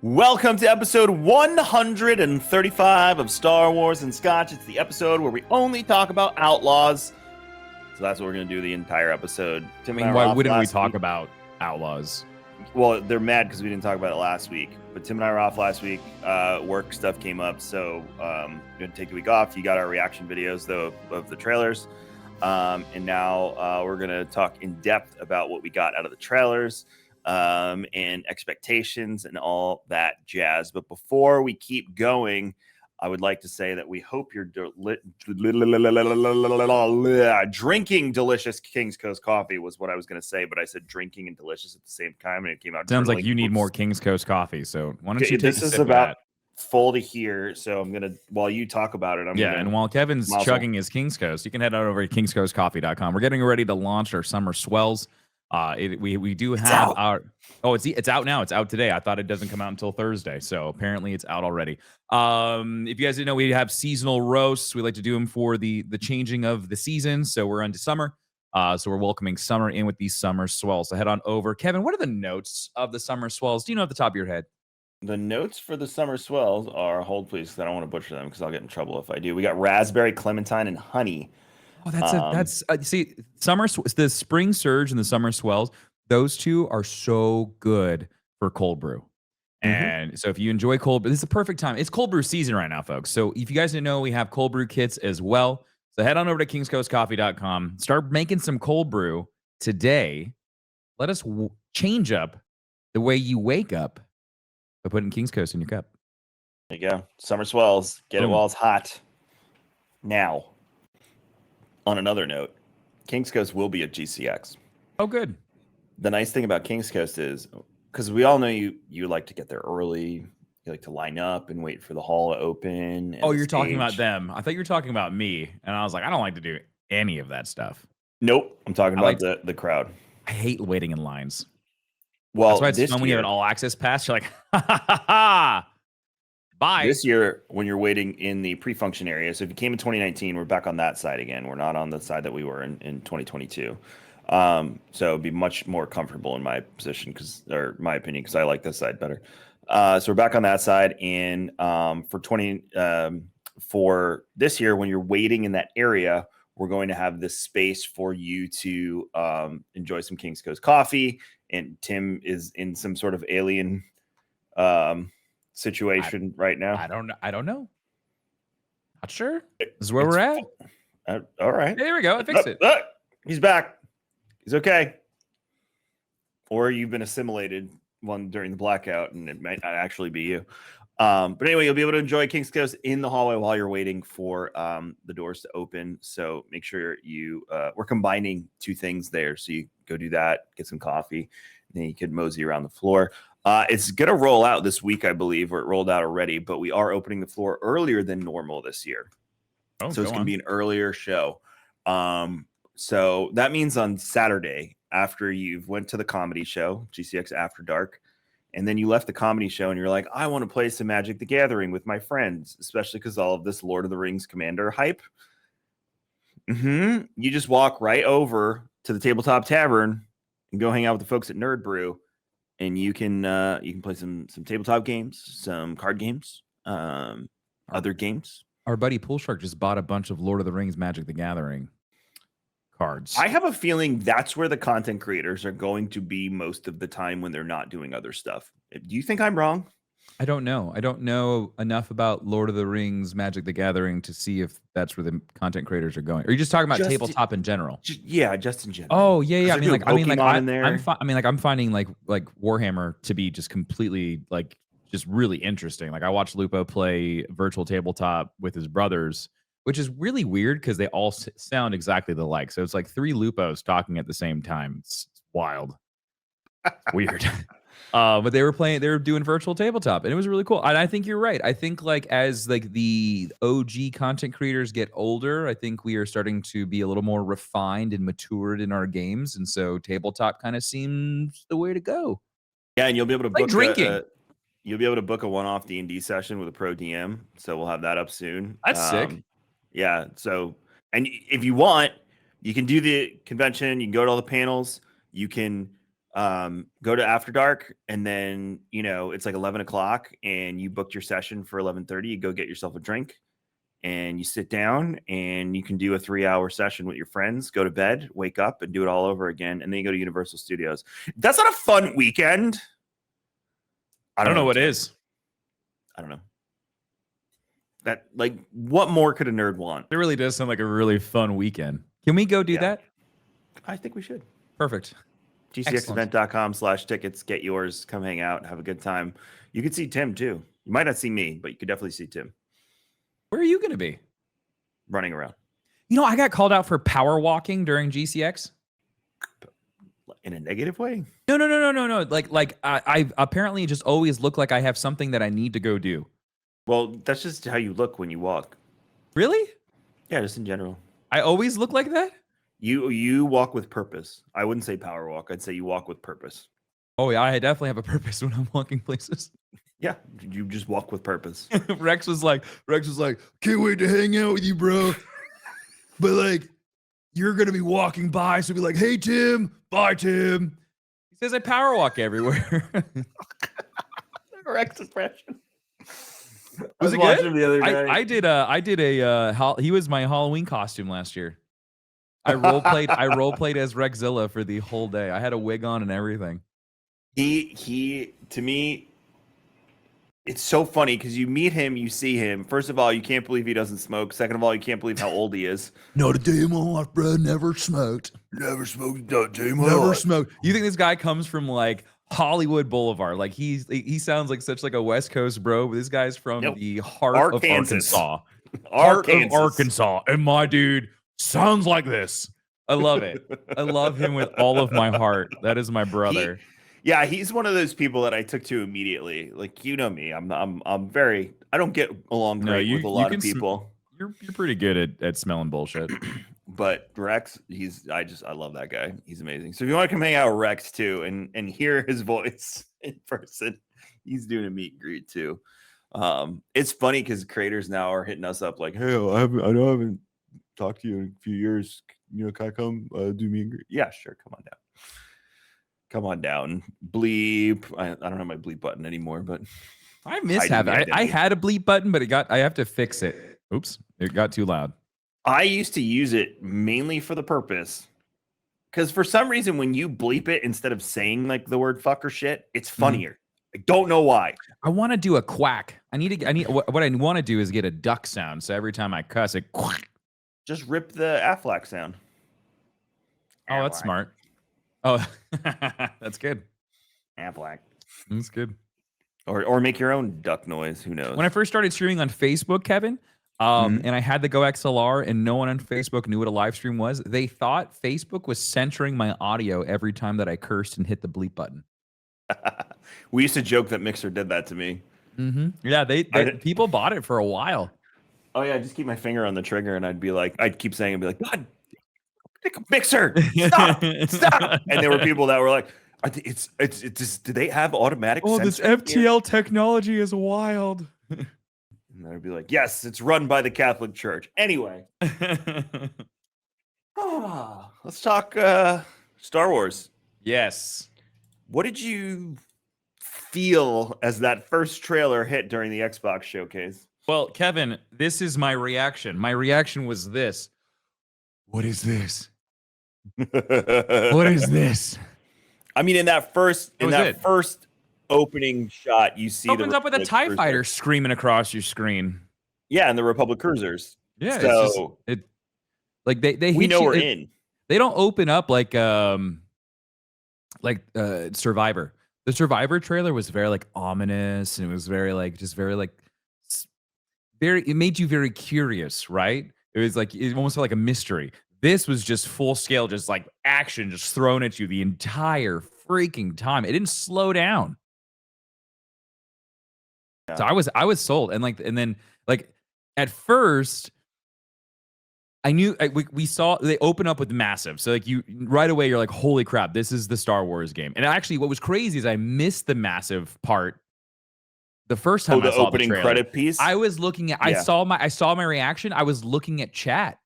Welcome to episode 135 of Star Wars and Scotch. It's the episode where we only talk about Outlaws. So that's what we're going to do the entire episode. I mean, why wouldn't we talk about Outlaws? Well, they're mad because we didn't talk about it last week. But Tim and I were off last week. Work stuff came up, so we're going to take the week off. You got our reaction videos, though, of the trailers. And now we're going to talk in depth about what we got out of the trailers. And expectations and all that jazz. But before we keep going, I would like to say that we hope you're drinking delicious King's Coast coffee was what I was going to say, but I said drinking and delicious at the same time, and it came out. Sounds like you need more King's Coast coffee. So why don't you take this a is sip about of that? Full to here, so I'm gonna while you talk about it. And while Kevin's chugging his King's Coast, you can head on over to kingscoastcoffee.com. We're getting ready to launch our summer swells. We do have it's out now. It's out today. I thought it doesn't come out until Thursday, so apparently it's out already. If you guys didn't know, we have seasonal roasts. We like to do them for the changing of the season. So we're into summer. So we're welcoming summer in with these summer swells. So head on over. Kevin, what are the notes of the summer swells? Do you know at the top of your head? The notes for the summer swells are, hold please, because I don't want to butcher them because I'll get in trouble if I do. We got raspberry, clementine, and honey. Oh, that's see, the spring surge and the summer swells. Those two are so good for cold brew. And so if you enjoy cold brew, this is the perfect time. It's cold brew season right now, folks. So if you guys didn't know, we have cold brew kits as well. So head on over to kingscoastcoffee.com. Start making some cold brew today. Let us change up the way you wake up by putting King's Coast in your cup. There you go. Summer swells. Get it while it's hot. Now, on another note, King's Coast will be at GCX. Oh, good. The nice thing about King's Coast is, because we all know you like to get there early. You like to line up and wait for the hall to open. Oh, you're talking about them. I thought you were talking about me. And I was like, I don't like to do any of that stuff. Nope. I'm talking about the crowd. I hate waiting in lines. Well, that's why it's fun when you have an all-access pass. You're like, ha, ha, ha, ha. Bye. This year, when you're waiting in the pre-function area, so if you came in 2019, we're back on that side again. We're not on the side that we were in 2022. So it'd be much more comfortable in my position, or my opinion, because I like this side better. So we're back on that side. And for this year, when you're waiting in that area, we're going to have this space for you to enjoy some King's Coast coffee. And Tim is in some sort of alien situation right now. I don't know. Not sure. This is where we're at. All right. There we go. I fixed it. He's back. He's okay. Or you've been assimilated during the blackout, and it might not actually be you. But anyway, you'll be able to enjoy King's Coast in the hallway while you're waiting for the doors to open. So make sure we're combining two things there. So you go do that, get some coffee, and then you could mosey around the floor. It's going to roll out this week, I believe, or it rolled out already, but we are opening the floor earlier than normal this year. So it's going to be an earlier show. So that means on Saturday, after you've went to the comedy show, GCX After Dark, and then you left the comedy show and you're like, I want to play some Magic the Gathering with my friends, especially because all of this Lord of the Rings Commander hype. You just walk right over to the Tabletop Tavern and go hang out with the folks at Nerd Brew, and you can play some tabletop games, some card games, other games. Our buddy Pool Shark just bought a bunch of Lord of the Rings Magic the Gathering cards. I have a feeling that's where the content creators are going to be most of the time when they're not doing other stuff. Do you think I'm wrong? I don't know. I don't know enough about Lord of the Rings Magic the Gathering to see if that's where the content creators are going. Are you just talking about tabletop in general? Just in general. Oh, yeah. I'm finding like Warhammer to be just completely just really interesting. Like I watched Lupo play virtual tabletop with his brothers, which is really weird because they all sound exactly alike. So it's like three Lupos talking at the same time. It's wild. Weird. But they were doing virtual tabletop, and it was really cool. And I think you're right. I think as the OG content creators get older, I think we are starting to be a little more refined and matured in our games. And so tabletop kind of seems the way to go. Yeah. And you'll be able to book drinking. You'll be able to book a one-off D&D session with a pro DM. So we'll have that up soon. That's sick. Yeah. So, and if you want, you can do the convention. You can go to all the panels. You can Go to After Dark, and then it's like 11 o'clock, and you booked your session for 11:30. You go get yourself a drink, and you sit down, and you can do a 3-hour session with your friends. Go to bed, wake up, and do it all over again, and then you go to Universal Studios. That's not a fun weekend. I don't know what is. I don't know. That, like, what more could a nerd want? It really does sound like a really fun weekend. Can we go do that? I think we should. Perfect. GCXevent.com/tickets. Get yours. Come hang out. Have a good time. You could see Tim too. You might not see me, but you could definitely see Tim. Where are you going to be? Running around. I got called out for power walking during GCX. In a negative way? No. Like I apparently just always look like I have something that I need to go do. Well, that's just how you look when you walk. Really? Yeah, just in general. I always look like that? You walk with purpose. I wouldn't say power walk. I'd say you walk with purpose. Oh yeah, I definitely have a purpose when I'm walking places. Yeah, you just walk with purpose. Rex was like, can't wait to hang out with you, bro. But like, you're gonna be walking by, so be like, hey Tim, bye Tim. He says I power walk everywhere. Rex impression. Was it good? The other day. I did a he was my Halloween costume last year. I role played as Rexzilla for the whole day. I had a wig on and everything. He to me, it's so funny because you meet him, you see him. First of all, you can't believe he doesn't smoke. Second of all, you can't believe how old he is. Not a day in my life, bro. Never smoked. Never smoked. Not a day in my Never life. smoked. You think this guy comes from like Hollywood Boulevard? Like he sounds like such like a West Coast bro, but this guy's from the heart of Arkansas. Heart of Arkansas. And my dude sounds like this. I love it. I love him with all of my heart. That is my brother. He's one of those people that I took to immediately. Like, you know me, I'm very. I don't get along great with a lot of people. You're pretty good at smelling bullshit. But Rex, I love that guy. He's amazing. So if you want to come hang out with Rex too and hear his voice in person, he's doing a meet and greet too. It's funny because creators now are hitting us up like, hey, I haven't talked to you in a few years. Can I come do meet and greet? Yeah, sure. Come on down. Bleep. I don't have my bleep button anymore, but I miss having it. I had a bleep button, but I have to fix it. Oops, it got too loud. I used to use it mainly for the purpose. Because for some reason, when you bleep it instead of saying like the word fuck or shit, it's funnier. I don't know why. I want to do a quack. What I want to do is get a duck sound. So every time I cuss, it quack. Just rip the Aflac sound. Oh, that's smart. Oh, that's good. Aflac. That's good. Or make your own duck noise. Who knows? When I first started streaming on Facebook, Kevin, and I had the Go XLR, and no one on Facebook knew what a live stream was, they thought Facebook was censoring my audio every time that I cursed and hit the bleep button. We used to joke that Mixer did that to me. Mm-hmm. Yeah, people bought it for a while. Oh yeah, just keep my finger on the trigger, and I'd keep saying, I'd be like, God, Mixer, stop. And there were people that were like, it's do they have automatic? Oh, this FTL technology is wild. And I'd be like, yes, it's run by the Catholic Church. Anyway, let's talk Star Wars. Yes. What did you feel as that first trailer hit during the Xbox showcase? Well, Kevin, this is my reaction. My reaction was this. What is this? What is this? I mean, in that first opening shot, you see opens up with a TIE fighter screaming across your screen. Yeah, and the Republic cruisers. Yeah, so we know we're in. They don't open up like Survivor. The Survivor trailer was very like ominous, and it was very it made you very curious, right? It was like it almost felt like a mystery. This was just full scale, just like action, just thrown at you the entire freaking time. It didn't slow down. Yeah. So I was sold, and then at first, I knew we saw they open up with massive. So like you right away, you're like, holy crap, this is the Star Wars game. And actually, what was crazy is I missed the massive part. The first time I saw the opening credit piece, I was looking at. Yeah. I saw my reaction. I was looking at chat.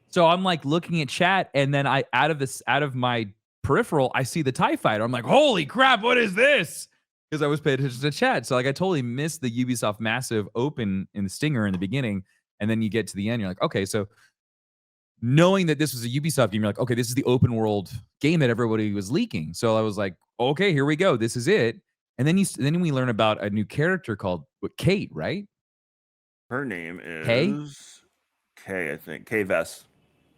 So I'm like looking at chat, and then out of my peripheral, I see the TIE Fighter. I'm like, holy crap, what is this? Because I was paying attention to chat. So like I totally missed the Ubisoft massive open in the stinger in the beginning. And then you get to the end, you're like, okay, so knowing that this was a Ubisoft game, you're like, okay, this is the open world game that everybody was leaking. So I was like, okay, here we go. This is it. And then we learn about a new character called Kate, right? Her name Kay? is Kay, I think. Kay Vess.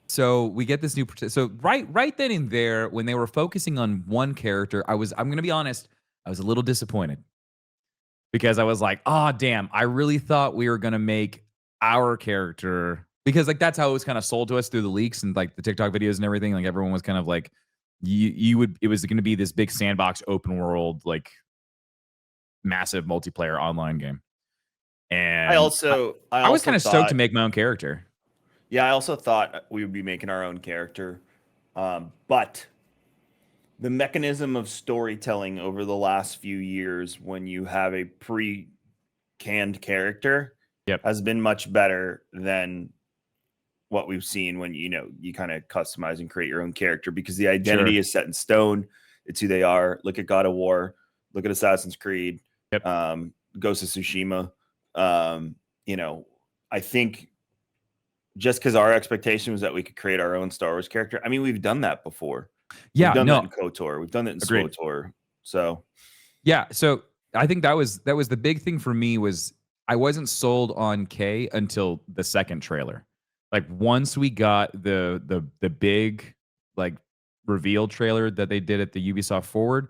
So we get this new. So right then and there, when they were focusing on one character, I'm going to be honest, I was a little disappointed because I was like, oh damn, I really thought we were going to make our character, because like that's how it was kind of sold to us through the leaks and like the TikTok videos and everything. Like everyone was kind of like, it was going to be this big sandbox open world, like massive multiplayer online game. And I was kind of stoked to make my own character. Yeah, I also thought we would be making our own character. But the mechanism of storytelling over the last few years, when you have a pre-canned character, has been much better than what we've seen when you kind of customize and create your own character, because the identity is set in stone. It's who they are. Look at God of War. Look at Assassin's Creed. Ghost of Tsushima. I think just because our expectation was that we could create our own Star Wars character. I mean, we've done that before. Yeah, we've done that in KOTOR. We've done that in SWTOR. So yeah, so I think that was the big thing for me, was I wasn't sold on Kay until the second trailer. Like once we got the big like reveal trailer that they did at the Ubisoft Forward,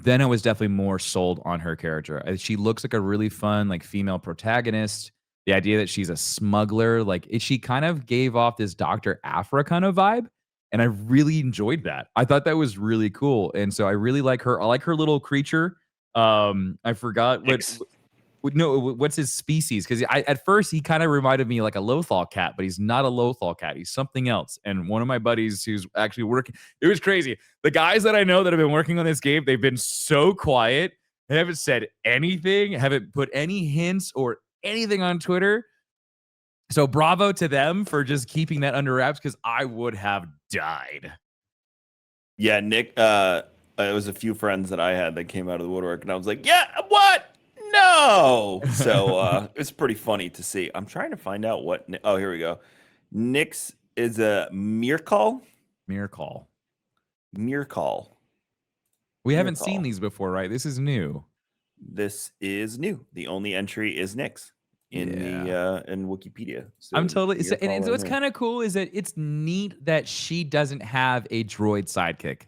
then I was definitely more sold on her character. She looks like a really fun like female protagonist. The idea that she's a smuggler, like she kind of gave off this Dr. Aphra kind of vibe. And I really enjoyed that. I thought that was really cool. And so I really like her. I like her little creature. I forgot what's his species, because at first he kind of reminded me like a Lothal cat, but he's not a Lothal cat. He's something else. And one of my buddies who's actually working, it was crazy. The guys that I know that have been working on this game, they've been so quiet. They haven't said anything, haven't put any hints or anything on Twitter. So bravo to them for just keeping that under wraps, because I would have died. Yeah, Nick, it was a few friends that I had that came out of the woodwork, and I was like, yeah, what? No. So it's pretty funny to see. I'm trying to find out what. Oh, here we go. Nick's is a Mircall. We haven't seen these before, right? This is new. This is new. The only entry is Nick's in Wikipedia. So I'm totally. And what's kind of cool is that it's neat that she doesn't have a droid sidekick.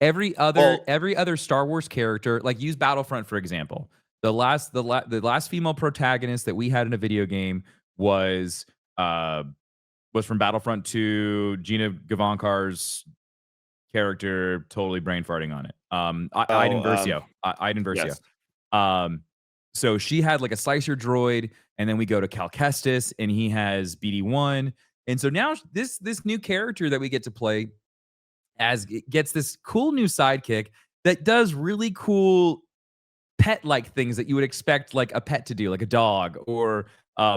Every other Star Wars character, like use Battlefront for example. The last female protagonist that we had in a video game was from Battlefront 2. Gina Gavankar's character, totally brain farting on it. Iden Versio. Iden Versio. Yes. So she had like a slicer droid, and then we go to Cal Kestis, and he has BD1. And so now this new character that we get to play gets this cool new sidekick that does really cool pet-like things that you would expect like a pet to do, like a dog, or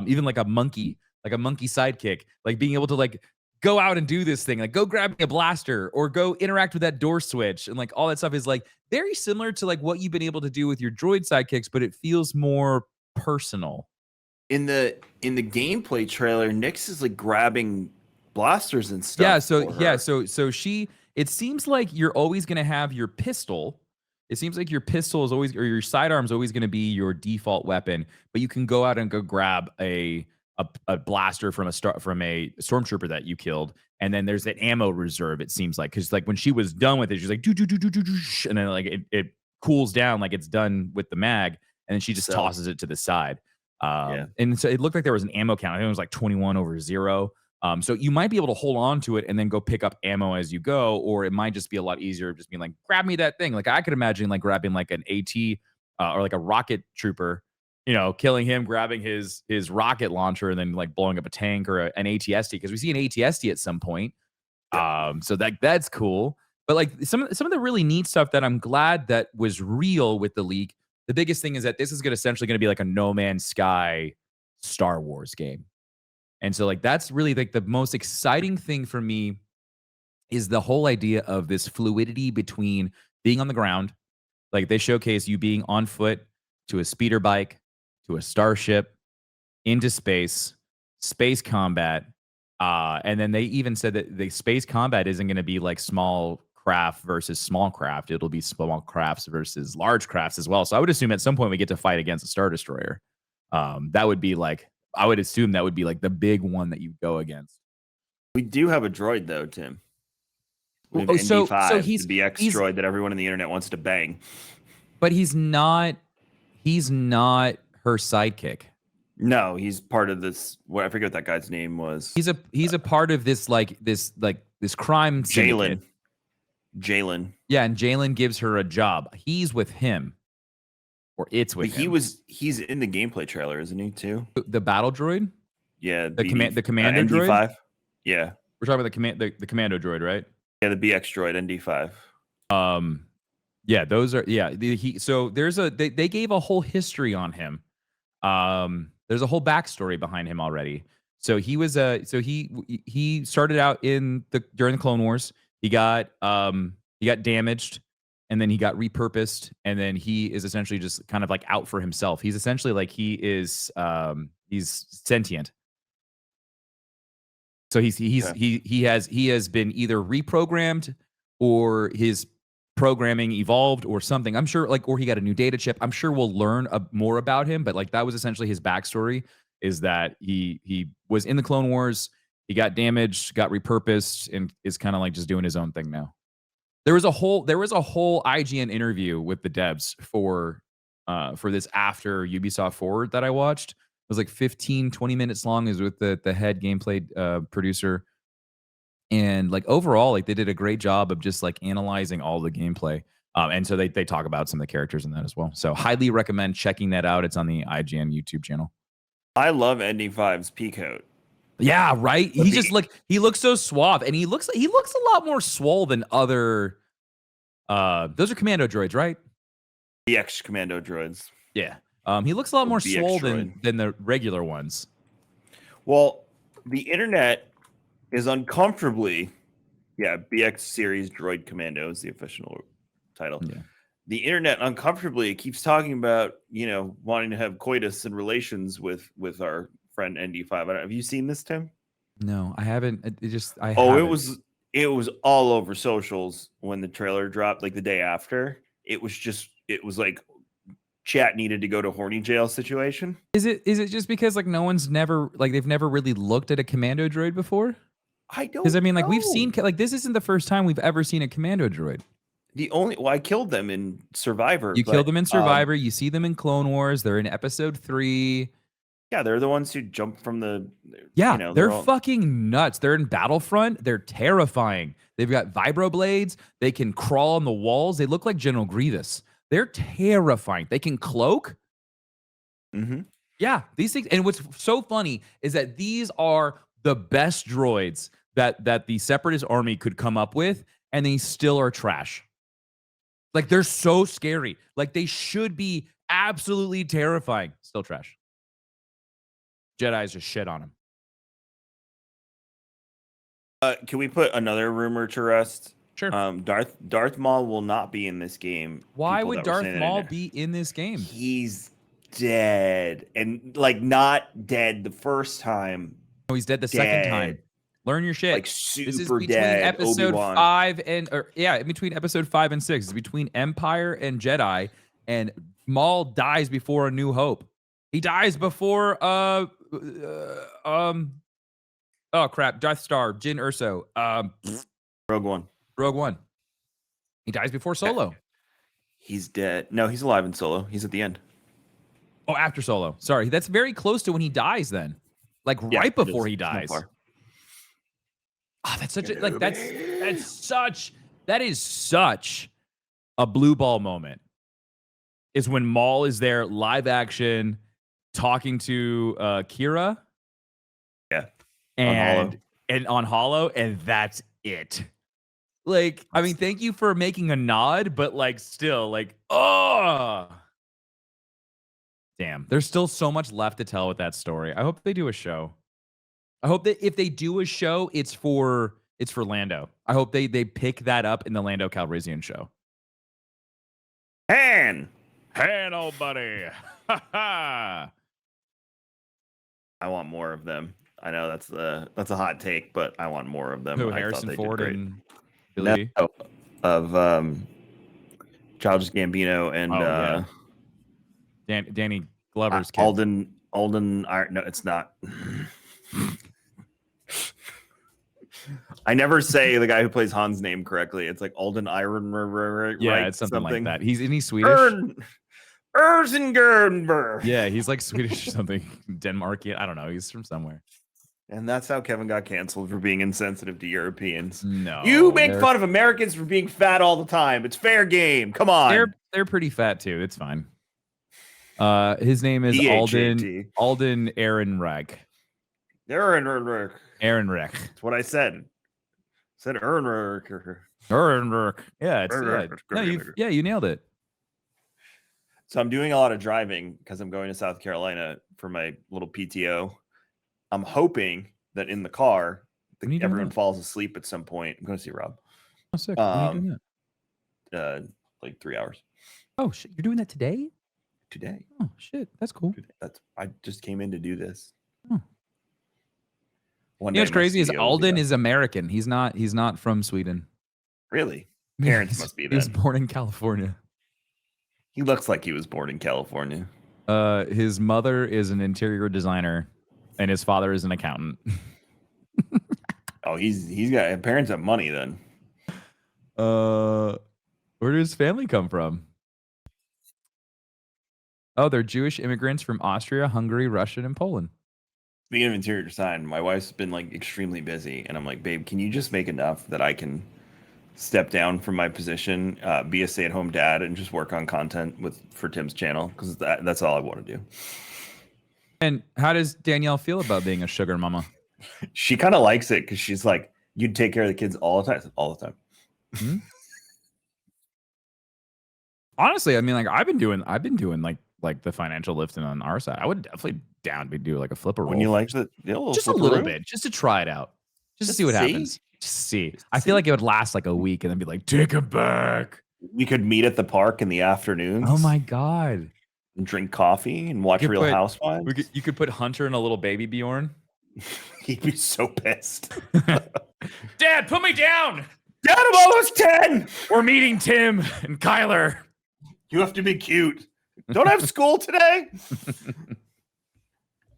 even like a monkey sidekick, like being able to like go out and do this thing, like go grab a blaster or go interact with that door switch, and like all that stuff is like very similar to like what you've been able to do with your droid sidekicks, but it feels more personal. In the gameplay trailer, Nyx is like grabbing blasters and stuff. So she, it seems like you're always going to have your pistol. It seems like your pistol is always, or your sidearm is always going to be your default weapon, but you can go out and go grab a blaster from a stormtrooper that you killed, and then there's that ammo reserve. It seems like, because like when she was done with it, she's like do, and then like it cools down like it's done with the mag, and then she just tosses it to the side. And so it looked like there was an ammo count. I think it was like 21/0. So you might be able to hold on to it and then go pick up ammo as you go, or it might just be a lot easier just being like, grab me that thing. Like I could imagine like grabbing like an AT or like a rocket trooper, killing him, grabbing his rocket launcher, and then like blowing up a tank or an ATST, because we see an ATST at some point. So that's cool. But like some of the really neat stuff that I'm glad that was real with the leak. The biggest thing is that this is essentially going to be like a No Man's Sky Star Wars game. And so like that's really like the most exciting thing for me is the whole idea of this fluidity between being on the ground. Like they showcase you being on foot to a speeder bike, to a starship, into space combat. And then they even said that the space combat isn't going to be like small craft versus small craft. It'll be small crafts versus large crafts as well. So I would assume at some point we get to fight against a Star Destroyer. That would be like, I would assume that would be like the big one that you go against. We do have a droid though, Tim. We have ND5, so he's the BX droid that everyone on the internet wants to bang. But he's not her sidekick. No, he's part of this. What I forget what that guy's name was. He's a part of this crime syndicate. Jalen. Yeah, and Jalen gives her a job. He's with him, or it's with him. He's in the gameplay trailer, isn't he too? The battle droid. Yeah, the commando droid. ND5. Yeah, we're talking about the commando droid, right? Yeah, the BX droid ND5. Yeah, those are so there's they gave a whole history on him. There's a whole backstory behind him already. So he was he started out during the Clone Wars. He got damaged, and then he got repurposed, and then he is essentially just kind of like out for himself. He's essentially like he's sentient. So he has been either reprogrammed or his programming evolved or something. I'm sure or he got a new data chip. I'm sure we'll learn more about him, but that was essentially his backstory, is that he was in the Clone Wars, he got damaged, got repurposed, and is kind of like just doing his own thing now. There was a whole IGN interview with the devs for this after Ubisoft Forward that I watched. It was like 15-20 minutes long. It was with the head gameplay producer. And overall, they did a great job of just analyzing all the gameplay. And so they talk about some of the characters in that as well. So highly recommend checking that out. It's on the IGN YouTube channel. I love ND5's peacoat. Yeah, right. He looks so suave, and he looks a lot more swole than other. Those are commando droids, right? BX commando droids. Yeah. He looks a lot more swole than the regular ones. Well, the internet is uncomfortably, BX series droid commando is the official title. Yeah. The internet uncomfortably keeps talking about, wanting to have coitus and relations with our friend ND5. Have you seen this, Tim? No, I haven't. It was all over socials when the trailer dropped, the day after. It was like chat needed to go to horny jail situation. Is it just because no one's never they've never really looked at a commando droid before? I don't. Because know. We've seen this isn't the first time we've ever seen a commando droid. I killed them in Survivor. You killed them in Survivor. You see them in Clone Wars. They're in Episode 3. Yeah, they're the ones who jump from the. Yeah, they're fucking nuts. They're in Battlefront. They're terrifying. They've got vibroblades. They can crawl on the walls. They look like General Grievous. They're terrifying. They can cloak. Mm-hmm. Yeah, these things. And what's so funny is that these are the best droids that the Separatist army could come up with, and they still are trash. They're so scary. They should be absolutely terrifying. Still trash. Jedi's just shit on him. Can we put another rumor to rest? Sure. Darth Maul will not be in this game. Why would Darth Maul be in this game? He's dead, and not dead the first time. No, he's dead the second time. Learn your shit. Super this is between dead. Episode Obi-Wan. 5 in between Episode 5 and 6. It's between Empire and Jedi, and Maul dies before A New Hope. He dies before oh crap, Death Star, Jyn Erso, Rogue One. He dies before Solo. He's dead. No, he's alive in Solo. He's at the end. Oh, after Solo. Sorry, that's very close to when he dies. Then, right before he dies. Oh, that's such a that is such a blue ball moment. Is when Maul is there, live action, talking to Kira. Yeah. And on Holo, and that's it. Thank you for making a nod, but still, oh. Damn, there's still so much left to tell with that story. I hope they do a show. I hope that if they do a show, it's for It's for Lando. I hope they pick that up in the Lando Calrissian show. Han, old buddy. I want more of them. I know that's a hot take, but I want more of them. Who, I Harrison thought they Ford did great. and Billy? No, of Childish Gambino and Danny Glover's kid. Alden. No, it's not. I never say the guy who plays Han's name correctly. It's like Alden Iron. Yeah, it's something like that. He's Swedish. Erzengernberg. Yeah, he's like Swedish or something. Denmarkian. I don't know. He's from somewhere. And that's how Kevin got canceled for being insensitive to Europeans. No, you make fun of Americans for being fat all the time. It's fair game. Come on. They're pretty fat too. It's fine. His name is Alden Ehrenreich. Ehrenreich. That's what I said. I said Ehrenreich. Yeah, you nailed it. So I'm doing a lot of driving because I'm going to South Carolina for my little PTO. I'm hoping that in the car, everyone falls asleep at some point. I'm going to see Rob. Oh, sick. When are you doing that? Like 3 hours. Oh, shit. You're doing that today? Today. Oh, shit. That's cool. I just came in to do this. Oh. What's crazy is Alden is American. He's not from Sweden. Really? Parents must be there. He was born in California. He looks like he was born in California. His mother is an interior designer, and his father is an accountant. Oh, he's got parents have money then. Where does his family come from? Oh, they're Jewish immigrants from Austria, Hungary, Russia, and Poland. Speaking of interior design, my wife's been like extremely busy, and I'm like, babe, can you just make enough that I can step down from my position, be a stay-at-home dad, and just work on content for Tim's channel? Because that's all I want to do. And how does Danielle feel about being a sugar mama? She kind of likes it because she's like, you'd take care of the kids all the time. Mm-hmm. Honestly, I mean, like I've been doing like the financial lifting on our side. I would definitely down to do like a flipper roll. When you like the just a little bit, just to try it out, just to see what happens. Just see. I feel like it would last like a week and then be like, take it back. We could meet at the park in the afternoons. Oh my god! And drink coffee and watch Real Housewives. You could put Hunter in a little baby Bjorn. He'd be so pissed. Dad, put me down. Dad, I'm almost 10. We're meeting Tim and Kyler. You have to be cute. Don't have school today.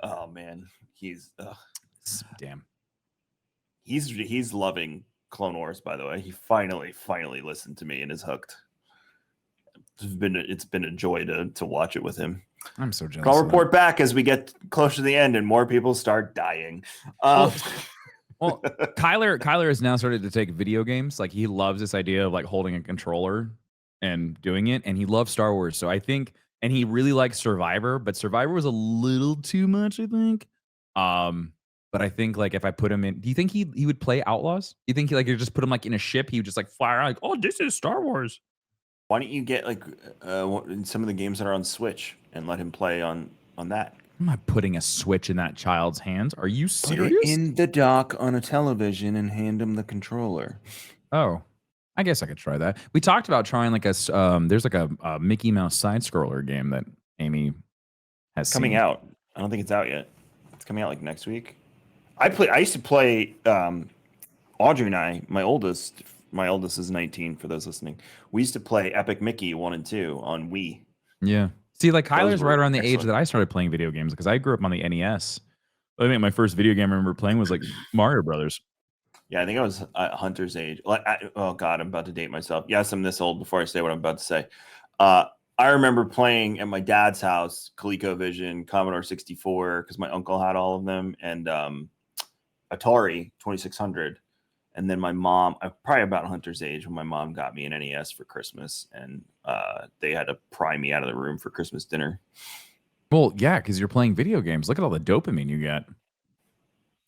Oh man, damn. He's loving Clone Wars, by the way. He finally listened to me and is hooked. It's been a joy to watch it with him. I'm so jealous. I'll report back as we get closer to the end and more people start dying. Well, Kyler has now started to take video games. Like he loves this idea of like holding a controller and doing it, and he loves Star Wars. So I think, and he really likes Survivor, but Survivor was a little too much, I think. But I think like if I put him in, do you think he would play Outlaws? Do you think you just put him like in a ship? He would just like fly around like, oh, this is Star Wars. Why don't you get like some of the games that are on Switch and let him play on that? I'm not putting a Switch in that child's hands. Are you serious? Put it in the dock on a television and hand him the controller. Oh, I guess I could try that. We talked about trying like there's like a Mickey Mouse side scroller game that Amy has coming out. I don't think it's out yet. It's coming out like next week. I used to play Audrey and I, my oldest is 19 for those listening. We used to play Epic Mickey 1 and 2 on Wii. Yeah. See, like Kyler's right around the age that I started playing video games because I grew up on the NES. I think my first video game I remember playing was like Mario Brothers. Yeah, I think I was Hunter's age. Oh God, I'm about to date myself. Yes, I'm this old before I say what I'm about to say. I remember playing at my dad's house, ColecoVision, Commodore 64, because my uncle had all of them, and Atari 2600. And then my mom, I'm probably about Hunter's age when my mom got me an NES for Christmas, and they had to pry me out of the room for Christmas dinner. Well, yeah, because you're playing video games. Look at all the dopamine you get.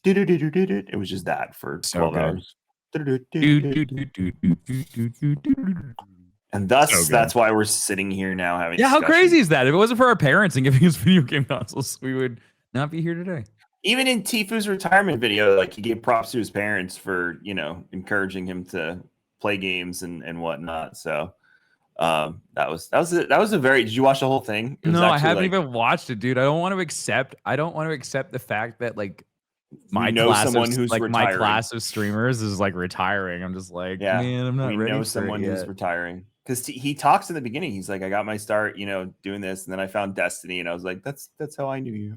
It was just that for 12 hours. And thus, that's why we're sitting here now having. Yeah, how crazy is that? If it wasn't for our parents and giving us video game consoles, we would not be here today. Even in Tifu's retirement video, like he gave props to his parents for, encouraging him to play games and whatnot. So that was a very. Did you watch the whole thing? It was No, I actually haven't like, even watched it, dude. I don't want to accept the fact that like we my know class of someone who's my retiring. class of streamers is like retiring. I'm just like, Yeah, man, I'm not we ready know for someone it who's yet. retiring because he talks in the beginning. He's like, I got my start, doing this, and then I found Destiny, and I was like, that's how I knew you.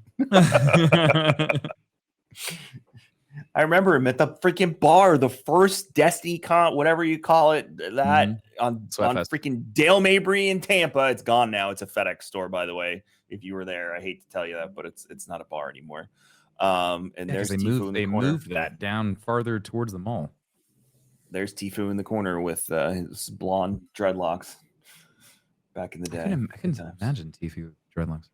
I remember him at the freaking bar, the first Destiny con, whatever you call it, that on freaking Dale Mabry in Tampa. It's gone now. It's a FedEx store, by the way. If you were there, I hate to tell you that, but it's not a bar anymore. And there's Tifu in the corner. Moved that down farther towards the mall. There's Tifu in the corner with his blonde dreadlocks. Back in the day, I can imagine Tifu with dreadlocks.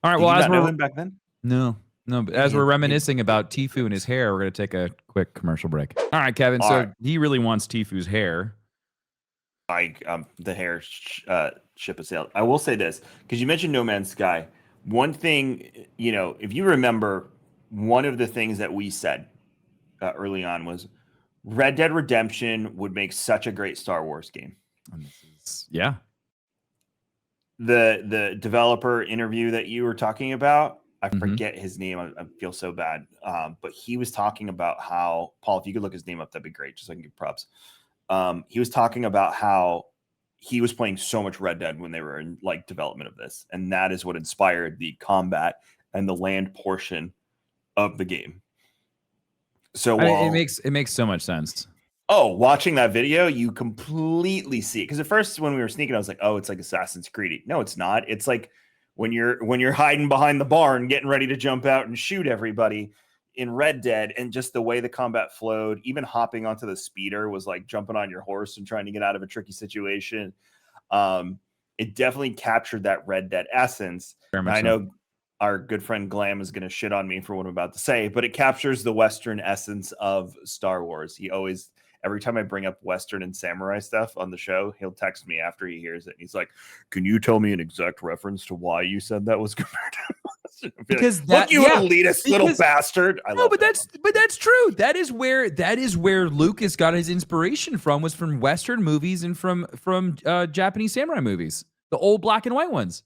All right, Did well, you as not know him back then? No, but as we're reminiscing about Tifu and his hair, we're going to take a quick commercial break. All right, Kevin. So he really wants Tifu's hair. The hair ship has sailed. I will say this, because you mentioned No Man's Sky. One thing, if you remember, one of the things that we said early on was Red Dead Redemption would make such a great Star Wars game. Yeah. The developer interview that you were talking about, I forget his name. I feel so bad. But he was talking about how, Paul, if you could look his name up, that'd be great, just so I can give props. He was talking about how he was playing so much Red Dead when they were in like development of this, and that is what inspired the combat and the land portion of the game. So it makes so much sense. Oh, watching that video, you completely see it. Because at first, when we were sneaking, I was like, "Oh, it's like Assassin's Creed." No, it's not. It's like when you're hiding behind the barn, getting ready to jump out and shoot everybody in Red Dead, and just the way the combat flowed. Even hopping onto the speeder was like jumping on your horse and trying to get out of a tricky situation. It definitely captured that Red Dead essence. I know our good friend Glam is going to shit on me for what I'm about to say, but it captures the Western essence of Star Wars. Every time I bring up Western and samurai stuff on the show, he'll text me after he hears it. And he's like, "Can you tell me an exact reference to why you said that was compared to?" Because look, you elitist little bastard. But that's true. That is where Lucas got his inspiration from, was from Western movies and from Japanese samurai movies, the old black and white ones.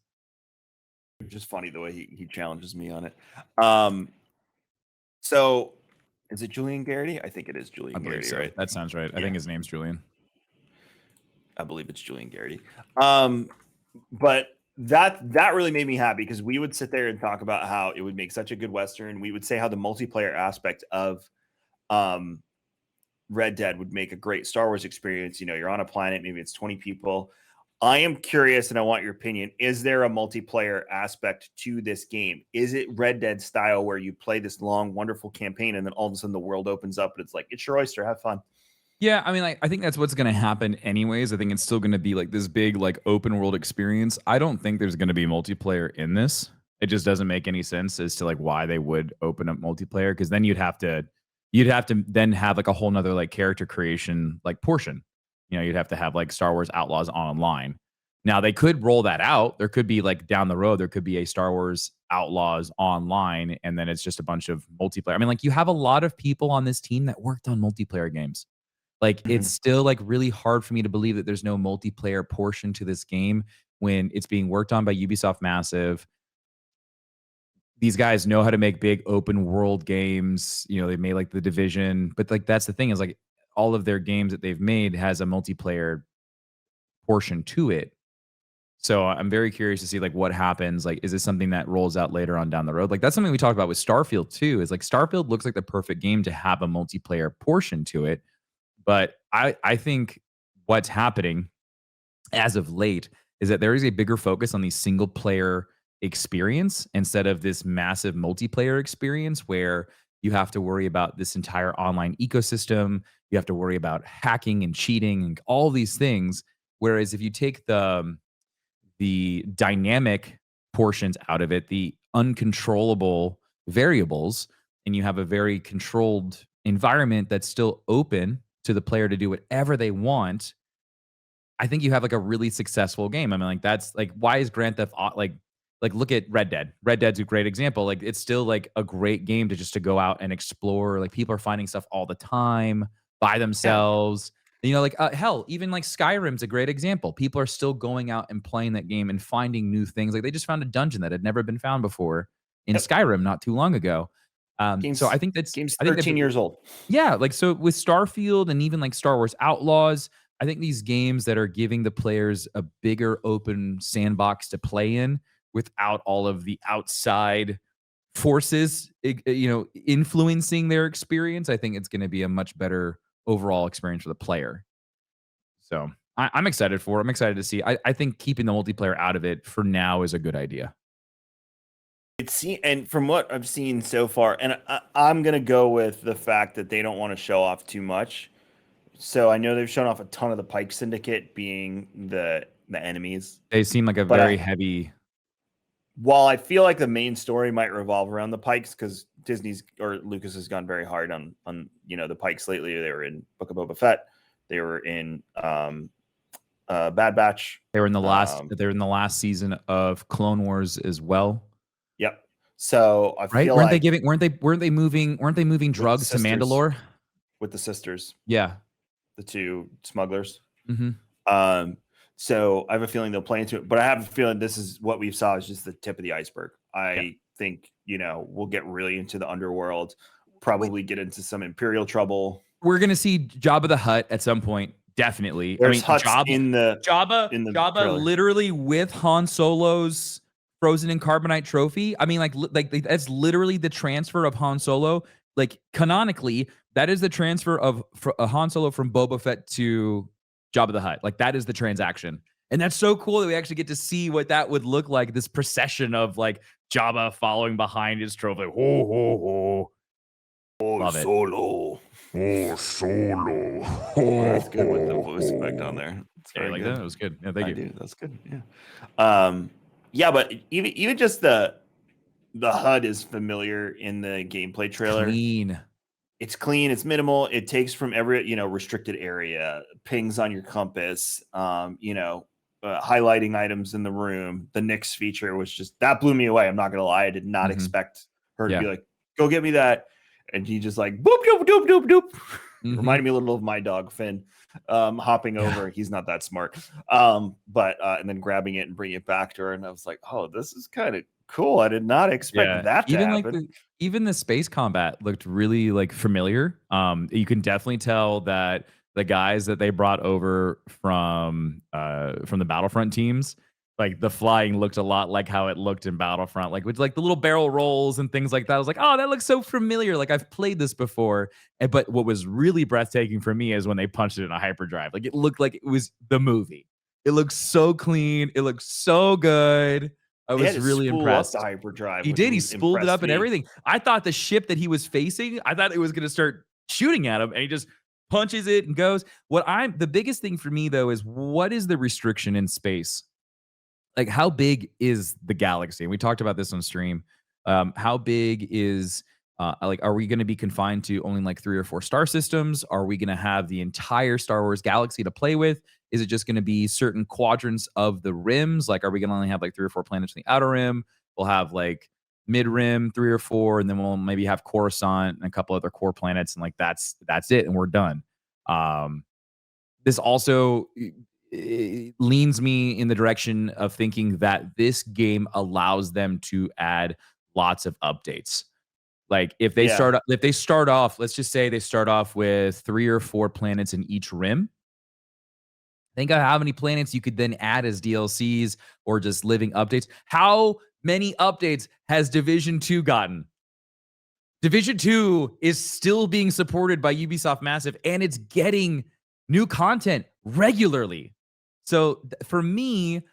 It's just funny the way he challenges me on it. So. Is it Julian Garrity? I think it is Julian Garrity, so. Right? That sounds right. Yeah. I think his name's Julian. I believe it's Julian Garrity. But that really made me happy, because we would sit there and talk about how it would make such a good Western. We would say how the multiplayer aspect of Red Dead would make a great Star Wars experience. You're on a planet, maybe it's 20 people. I am curious, and I want your opinion. Is there a multiplayer aspect to this game? Is it Red Dead style, where you play this long, wonderful campaign, and then all of a sudden the world opens up and it's like, it's your oyster, have fun? Yeah, I mean, I think that's what's going to happen anyways. I think it's still going to be like this big, like, open world experience. I don't think there's going to be multiplayer in this. It just doesn't make any sense as to like why they would open up multiplayer, because then you'd have to then have like a whole nother like character creation like portion. You'd have to have like Star Wars Outlaws online. Now they could roll that out. There could be like down the road, there could be a Star Wars Outlaws online, and then it's just a bunch of multiplayer. I mean, like, you have a lot of people on this team that worked on multiplayer games. Like, it's still like really hard for me to believe that there's no multiplayer portion to this game when it's being worked on by Ubisoft Massive. These guys know how to make big open world games. They made like The Division, but like, that's the thing, is like all of their games that they've made has a multiplayer portion to it. So I'm very curious to see like what happens. Like, is this something that rolls out later on down the road? Like, that's something we talked about with Starfield too, is like Starfield looks like the perfect game to have a multiplayer portion to it. But I think what's happening as of late is that there is a bigger focus on the single player experience instead of this massive multiplayer experience, where you have to worry about this entire online ecosystem. You have to worry about hacking and cheating and all these things. Whereas if you take the dynamic portions out of it, the uncontrollable variables, and you have a very controlled environment that's still open to the player to do whatever they want, I think you have like a really successful game. I mean, like, that's like, why is Grand Theft Auto, like like look at Red Dead. Red Dead's a great example. Like it's still like a great game to go out and explore. Like people are finding stuff all the time by themselves. Yeah. You know, like hell, even like Skyrim's a great example. People are still going out and playing that game and finding new things. Like they just found a dungeon that had never been found before in Skyrim not too long ago. So I think game's 13 years old. Yeah, like so with Starfield and even like Star Wars Outlaws, I think these games that are giving the players a bigger open sandbox to play in without all of the outside forces, you know, influencing their experience, I think it's going to be a much better overall experience for the player. So I'm excited for it. I'm excited to see. I think keeping the multiplayer out of it for now is a good idea. And from what I've seen so far, and I'm going to go with the fact that they don't want to show off too much. So I know they've shown off a ton of the Pike Syndicate being the enemies. They seem like a very heavy. While I feel like the main story might revolve around the Pikes, because Disney's or Lucas has gone very hard on you know the Pikes lately. They were in Book of Boba Fett. They were in Bad Batch. They were in the last. They're in the last season of Clone Wars as well. Yep. So I feel weren't like they moving drugs to Mandalore with the sisters? Yeah, the two smugglers. Mm-hmm. So I have a feeling they'll play into it, but I have a feeling this is what we saw is just the tip of the iceberg. I think, you know, we'll get really into the underworld, probably get into some Imperial trouble. We're going to see Jabba the Hutt at some point. Definitely. There's Jabba in the Jabba literally with Han Solo's frozen in carbonite trophy. I mean, like that's literally the transfer of Han Solo. Like canonically, that is the transfer of Han Solo from Boba Fett to Jabba the Hutt. Like that is the transaction. And that's so cool that we actually get to see what that would look like. This procession of like Jabba following behind his trophy. Ho, ho, ho. Love Solo. Oh, Solo. That's good with the voice effect on there. Yeah, like that was good. Yeah, thank you. Dude, that's good. Yeah. Yeah, but even just the HUD is familiar in the gameplay trailer. It's clean, it's minimal. It takes from every, you know, restricted area, pings on your compass, you know, highlighting items in the room. The Nyx feature was just that blew me away. I'm not gonna lie, I did not expect her to be like, "Go get me that," and he just like boop doop doop doop doop. Reminded me a little of my dog Finn, hopping over. He's not that smart, but and then grabbing it and bringing it back to her, and I was like, "Oh, this is kind of cool. I did not expect that to happen." Like even the space combat looked really like familiar. You can definitely tell that the guys that they brought over from the Battlefront teams, like the flying looked a lot like how it looked in Battlefront, like with like the little barrel rolls and things like that. I was like, oh, that looks so familiar. Like I've played this before. But what was really breathtaking for me is when they punched it in a hyperdrive. Like it looked like it was the movie. It looked so clean. It looked so good. I was really impressed. The hyperdrive. He did. He spooled it up and everything. I thought the ship that he was facing, I thought it was going to start shooting at him, and he just punches it and goes. The biggest thing for me though is what is the restriction in space? Like how big is the galaxy? And we talked about this on stream. How big is like, are we going to be confined to only like 3 or 4 star systems? Are we going to have the entire Star Wars galaxy to play with? Is it just going to be certain quadrants of the rims? Like, are we going to only have like 3 or 4 planets in the outer rim? We'll have like mid rim 3 or 4, and then we'll maybe have Coruscant and a couple other core planets, and like that's it, and we're done. This also leans me in the direction of thinking that this game allows them to add lots of updates. Like if they start off, let's just say they start off with 3 or 4 planets in each rim. Think of how many planets you could then add as DLCs or just living updates. How many updates has Division 2 gotten? Division 2 is still being supported by Ubisoft Massive, and it's getting new content regularly. So for me,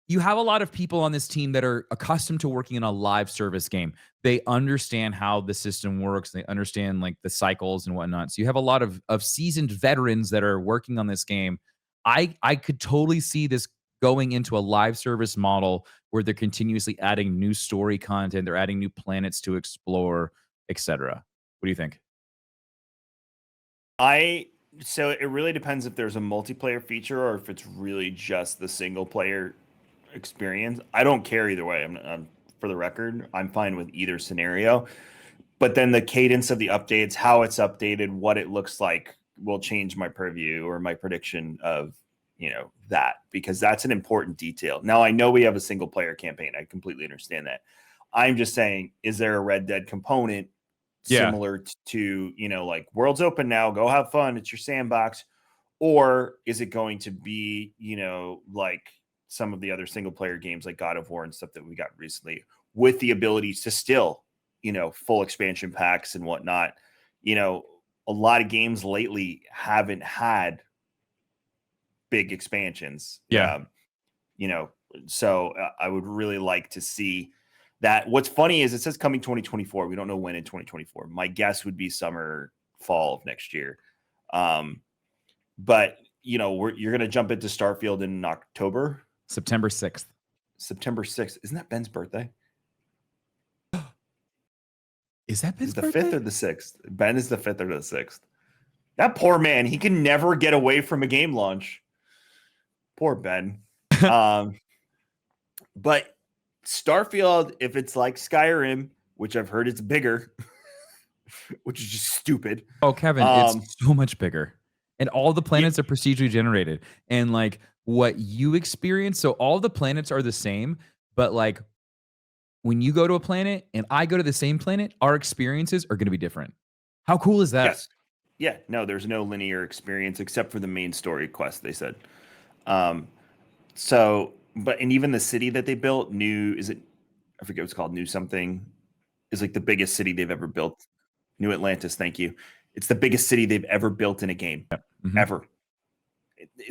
you have a lot of people on this team that are accustomed to working in a live service game. They understand how the system works. They understand like the cycles and whatnot. So you have a lot of seasoned veterans that are working on this game. I could totally see this going into a live service model where they're continuously adding new story content. They're adding new planets to explore, etc. What do you think? So it really depends if there's a multiplayer feature or if it's really just the single player experience. I don't care either way. I'm for the record, I'm fine with either scenario. But then the cadence of the updates, how it's updated, what it looks like will change my purview or my prediction of, that, because that's an important detail. Now, I know we have a single player campaign. I completely understand that. I'm just saying, is there a Red Dead component similar to, like world's open now, go have fun, it's your sandbox? Or is it going to be, like some of the other single player games like God of War and stuff that we got recently, with the ability to still, full expansion packs and whatnot? A lot of games lately haven't had big expansions. Yeah. So I would really like to see that. What's funny is it says coming 2024. We don't know when in 2024. My guess would be summer, fall of next year. But you're going to jump into Starfield in October, September 6th. September 6th. Isn't that Ben's birthday? Is that Ben's birthday? The 5th or the 6th? Ben is the 5th or the 6th. That poor man, he can never get away from a game launch. Poor Ben. But Starfield, if it's like Skyrim, which I've heard it's bigger, which is just stupid. Oh, Kevin, it's so much bigger. And all the planets are procedurally generated. And like what you experience, so all the planets are the same, but like when you go to a planet and I go to the same planet, our experiences are going to be different. How cool is that? Yes. Yeah, no, there's no linear experience except for the main story quest, they said. And even the city that they built, I forget what it's called, New something, is like the biggest city they've ever built. New Atlantis, thank you. It's the biggest city they've ever built in a game, ever.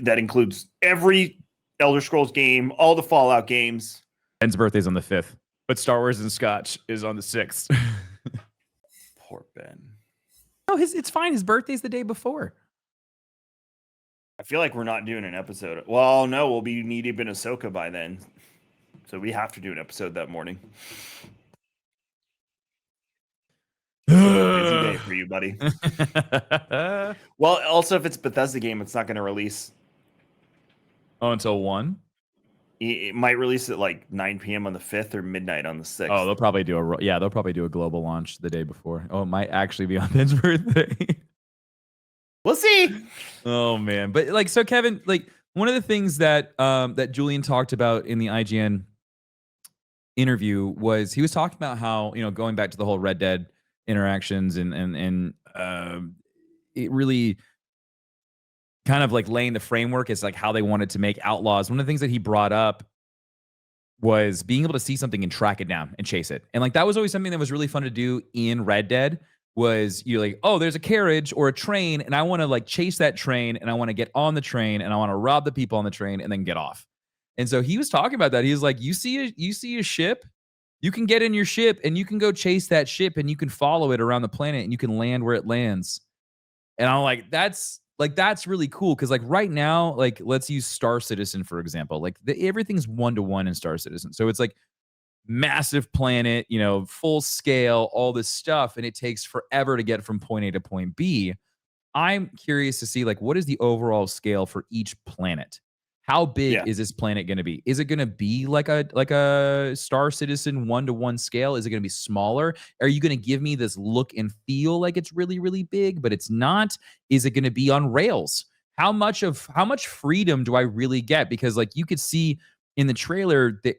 That includes every Elder Scrolls game, all the Fallout games. Ben's birthday's on the 5th, but Star Wars and Scotch is on the 6th. Poor Ben. No, it's fine. His birthday's the day before. I feel like we're not doing an episode. Well, no, we'll be knee-deep in Ahsoka by then. So we have to do an episode that morning. Busy day for you, buddy. Well, also, if it's Bethesda game, it's not going to release. Oh, until 1? It might release at like 9 p.m. on the 5th or midnight on the 6th. Oh, they'll probably do a global launch the day before. Oh, it might actually be on Ben's birthday. We'll see. Oh man, but like, so Kevin, like one of the things that that Julian talked about in the IGN interview was he was talking about how, going back to the whole Red Dead interactions and it really kind of like laying the framework as like how they wanted to make Outlaws. One of the things that he brought up was being able to see something and track it down and chase it. And like that was always something that was really fun to do in Red Dead. Was you're like, oh, there's a carriage or a train, and I want to like chase that train, and I want to get on the train, and I want to rob the people on the train, and then get off. And so he was talking about that. He was like, you see a ship, you can get in your ship, and you can go chase that ship, and you can follow it around the planet, and you can land where it lands. And I'm like, that's really cool, because like right now, like let's use Star Citizen for example. Like everything's 1-to-1 in Star Citizen, so it's like massive planet, full scale, all this stuff, and it takes forever to get from point A to point B. I'm curious to see like what is the overall scale for each planet? How big is this planet going to be? Is it going to be like a Star Citizen 1-to-1 scale? Is it going to be smaller? Are you going to give me this look and feel like it's really, really big, but it's not? Is it going to be on rails? How much freedom do I really get? Because like you could see in the trailer that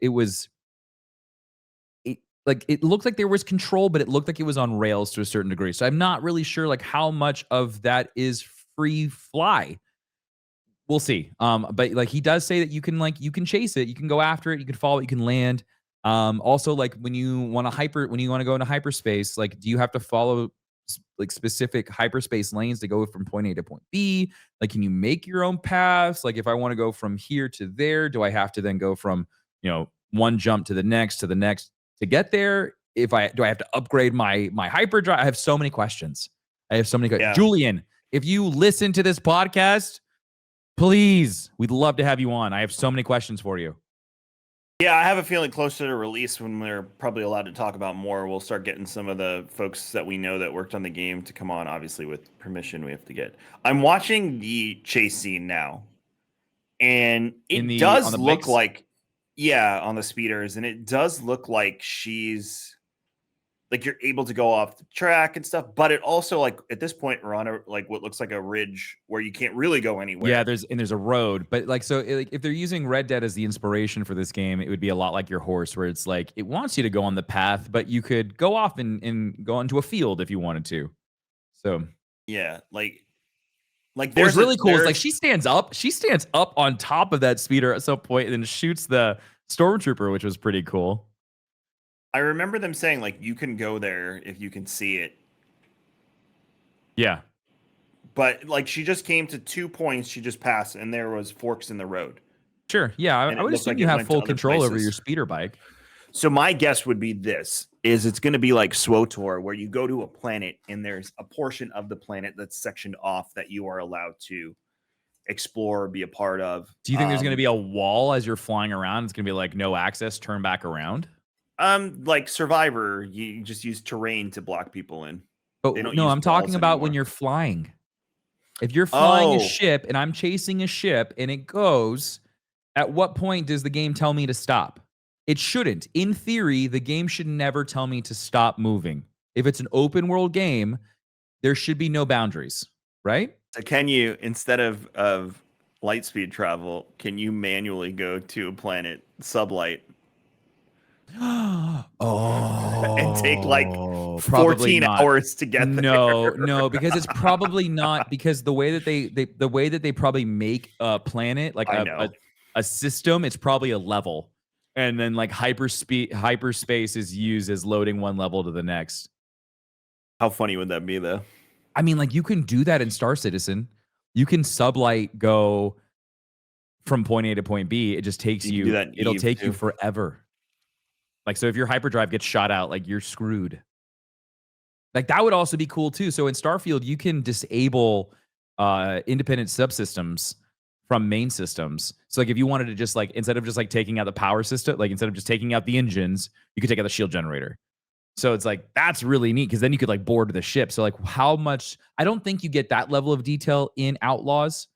it looked like there was control, but it looked like it was on rails to a certain degree. So I'm not really sure like how much of that is free fly. We'll see. But like he does say that you can chase it, you can go after it, you can follow it, you can land. Also like when you want to go into hyperspace, like do you have to follow like specific hyperspace lanes to go from point A to point B? Like can you make your own paths? Like if I want to go from here to there, do I have to then go from, one jump to the next to get there? Do I have to upgrade my hyperdrive? I have so many questions. Yeah. Julian, if you listen to this podcast, please, we'd love to have you on. I have so many questions for you. Yeah, I have a feeling closer to release when we're probably allowed to talk about more, we'll start getting some of the folks that we know that worked on the game to come on, obviously with permission we have to get. I'm watching the chase scene now, and it does look like Yeah, on the speeders, and it does look like she's like you're able to go off the track and stuff, but it also like at this point we're on a like what looks like a ridge where you can't really go anywhere. Yeah, there's a road, but like so like if they're using Red Dead as the inspiration for this game, it would be a lot like your horse, where it's like it wants you to go on the path, but you could go off and go into a field if you wanted to. So yeah, like what's really cool is like she stands up on top of that speeder at some point and then shoots the stormtrooper, which was pretty cool. I remember them saying like you can go there if you can see it. Yeah. But like she just came to 2 points, she just passed, and there was forks in the road. Sure. Yeah, I would assume like you have full control over your speeder bike. So my guess would be this is it's going to be like SWOTOR, where you go to a planet and there's a portion of the planet that's sectioned off that you are allowed to explore or be a part of. Do you think there's going to be a wall as you're flying around? It's going to be like no access, turn back around? Like Survivor, you just use terrain to block people in. But no, I'm talking about when you're flying. If you're flying a ship and I'm chasing a ship and it goes, at what point does the game tell me to stop? It shouldn't. In theory, the game should never tell me to stop moving. If it's an open world game, there should be no boundaries, right? So can you, instead of light speed travel, can you manually go to a planet sublight? And take like 14 hours to get there. No, because it's probably not, because the way that they probably make a planet, like a system, it's probably a level. And then like hyperspace is used as loading one level to the next. How funny would that be though? I mean, like you can do that in Star Citizen. You can sublight go from point A to point B. It just takes you it'll take you forever. Like, so if your hyperdrive gets shot out, like you're screwed. Like that would also be cool too. So in Starfield, you can disable independent subsystems from main systems. So like if you wanted to just like, instead of just like taking out the power system, like instead of just taking out the engines, you could take out the shield generator. So it's like, that's really neat, because then you could like board the ship. So like how much, I don't think you get that level of detail in Outlaws.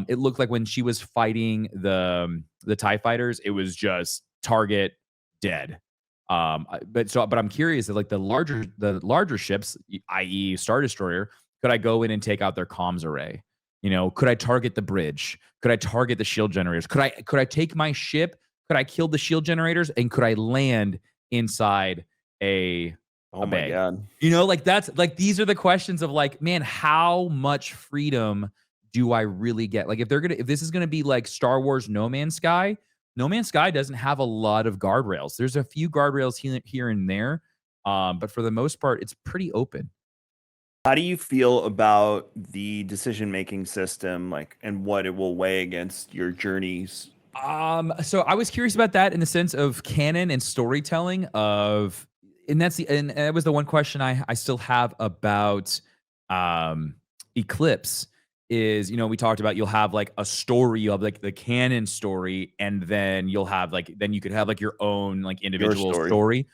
It looked like when she was fighting the TIE fighters, it was just target dead. But I'm curious that like the larger ships, i.e. Star Destroyer, could I go in and take out their comms array? You know, could I target the bridge? Could I target the shield generators? Could I take my ship? Could I kill the shield generators? And could I land inside a bay? My God. You know, like that's like, these are the questions of like, man, how much freedom do I really get? Like if this is gonna be like Star Wars No Man's Sky doesn't have a lot of guardrails. There's a few guardrails here and there, but for the most part, it's pretty open. How do you feel about the decision-making system, like, and what it will weigh against your journeys? So I was curious about that in the sense of canon and storytelling and that was the one question I still have about Eclipse. Is, you know, we talked about you'll have like a story of like the canon story, and then you'll have like, then you could have like your own like individual story.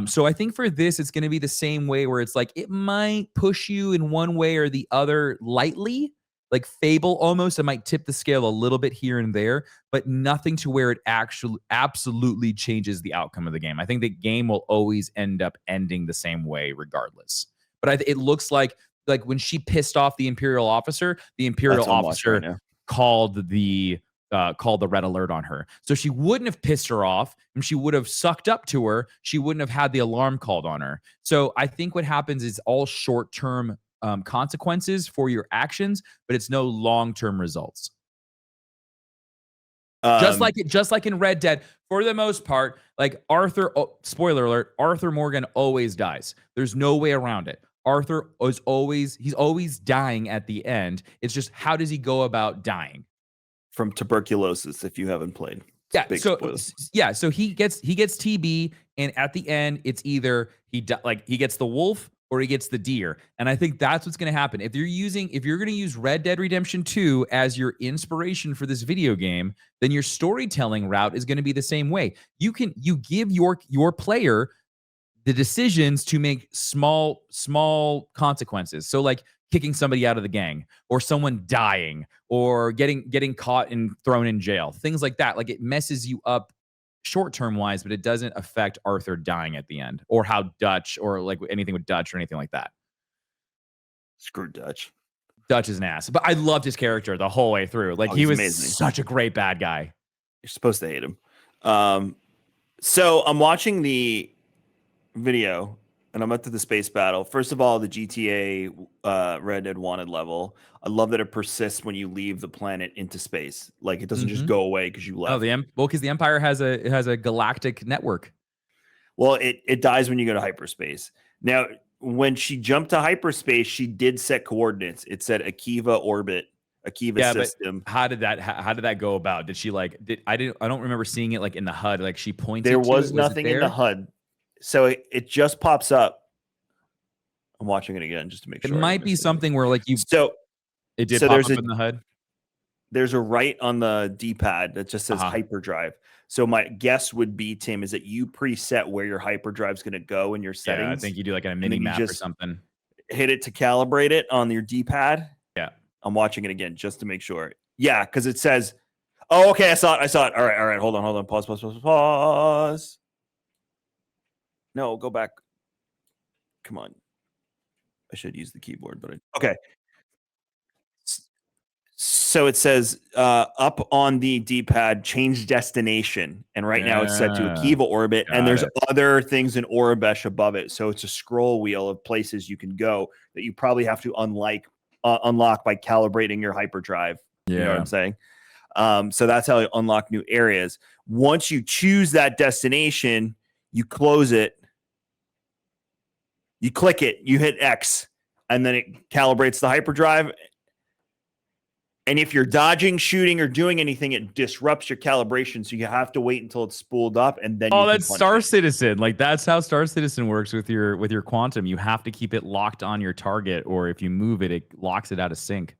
So I think for this, it's going to be the same way, where it's like, it might push you in one way or the other lightly, like Fable almost. It might tip the scale a little bit here and there, but nothing to where it actually absolutely changes the outcome of the game. I think the game will always end up ending the same way regardless. But it looks like when she pissed off the Imperial officer called the red alert on her. So she wouldn't have pissed her off, and she would have sucked up to her. She wouldn't have had the alarm called on her. So I think what happens is all short-term consequences for your actions, but it's no long-term results. Just like in Red Dead, for the most part, like Arthur, spoiler alert, Arthur Morgan always dies. There's no way around it. Arthur is always dying at the end. It's just, how does he go about dying? From tuberculosis, if you haven't played. So he gets TB, and at the end, it's either he gets the wolf or he gets the deer. And I think that's what's going to happen. If you're going to use Red Dead Redemption 2 as your inspiration for this video game, then your storytelling route is going to be the same way. You give your player the decisions to make small consequences. So like kicking somebody out of the gang, or someone dying, or getting caught and thrown in jail, things like that. Like it messes you up short-term wise, but it doesn't affect Arthur dying at the end or how Dutch or like anything with Dutch or anything like that. Screw Dutch. Dutch is an ass, but I loved his character the whole way through. Like he was amazing. Such a great bad guy. You're supposed to hate him. So I'm watching the video and I'm up to the space battle. First of all, the GTA Red Dead Wanted level. I love that it persists when you leave the planet into space. Like it doesn't just go away because you left. Oh, because the Empire has a galactic network. Well, it dies when you go to hyperspace. Now, when she jumped to hyperspace, she did set coordinates. It said Akiva orbit, Akiva system. But how did that go about? Did she like I don't remember seeing it like in the HUD. Like she pointed. There was nothing in the HUD. So it just pops up. I'm watching it again just to make sure. It might be something where like you it did pop up in the HUD. There's a right on the D-pad that just says hyperdrive. So my guess would be, Tim, is that you preset where your hyperdrive is going to go in your settings. Yeah, I think you do like a mini map or something. Hit it to calibrate it on your D-pad. Yeah. I'm watching it again just to make sure. Yeah, because it says, oh, okay, I saw it. All right. Hold on. Pause. No, go back. Come on. I should use the keyboard, but okay. So it says up on the D-pad, change destination. And right now it's set to Akiva orbit. And there's other things in Orabesh above it. So it's a scroll wheel of places you can go that you probably have to unlock by calibrating your hyperdrive. Yeah. You know what I'm saying? So that's how you unlock new areas. Once you choose that destination, you close it. You click it, you hit X, and then it calibrates the hyperdrive. And if you're dodging, shooting, or doing anything, it disrupts your calibration. So you have to wait until it's spooled up, and then that's Star Citizen. Like that's how Star Citizen works with your quantum. You have to keep it locked on your target, or if you move it, it locks it out of sync.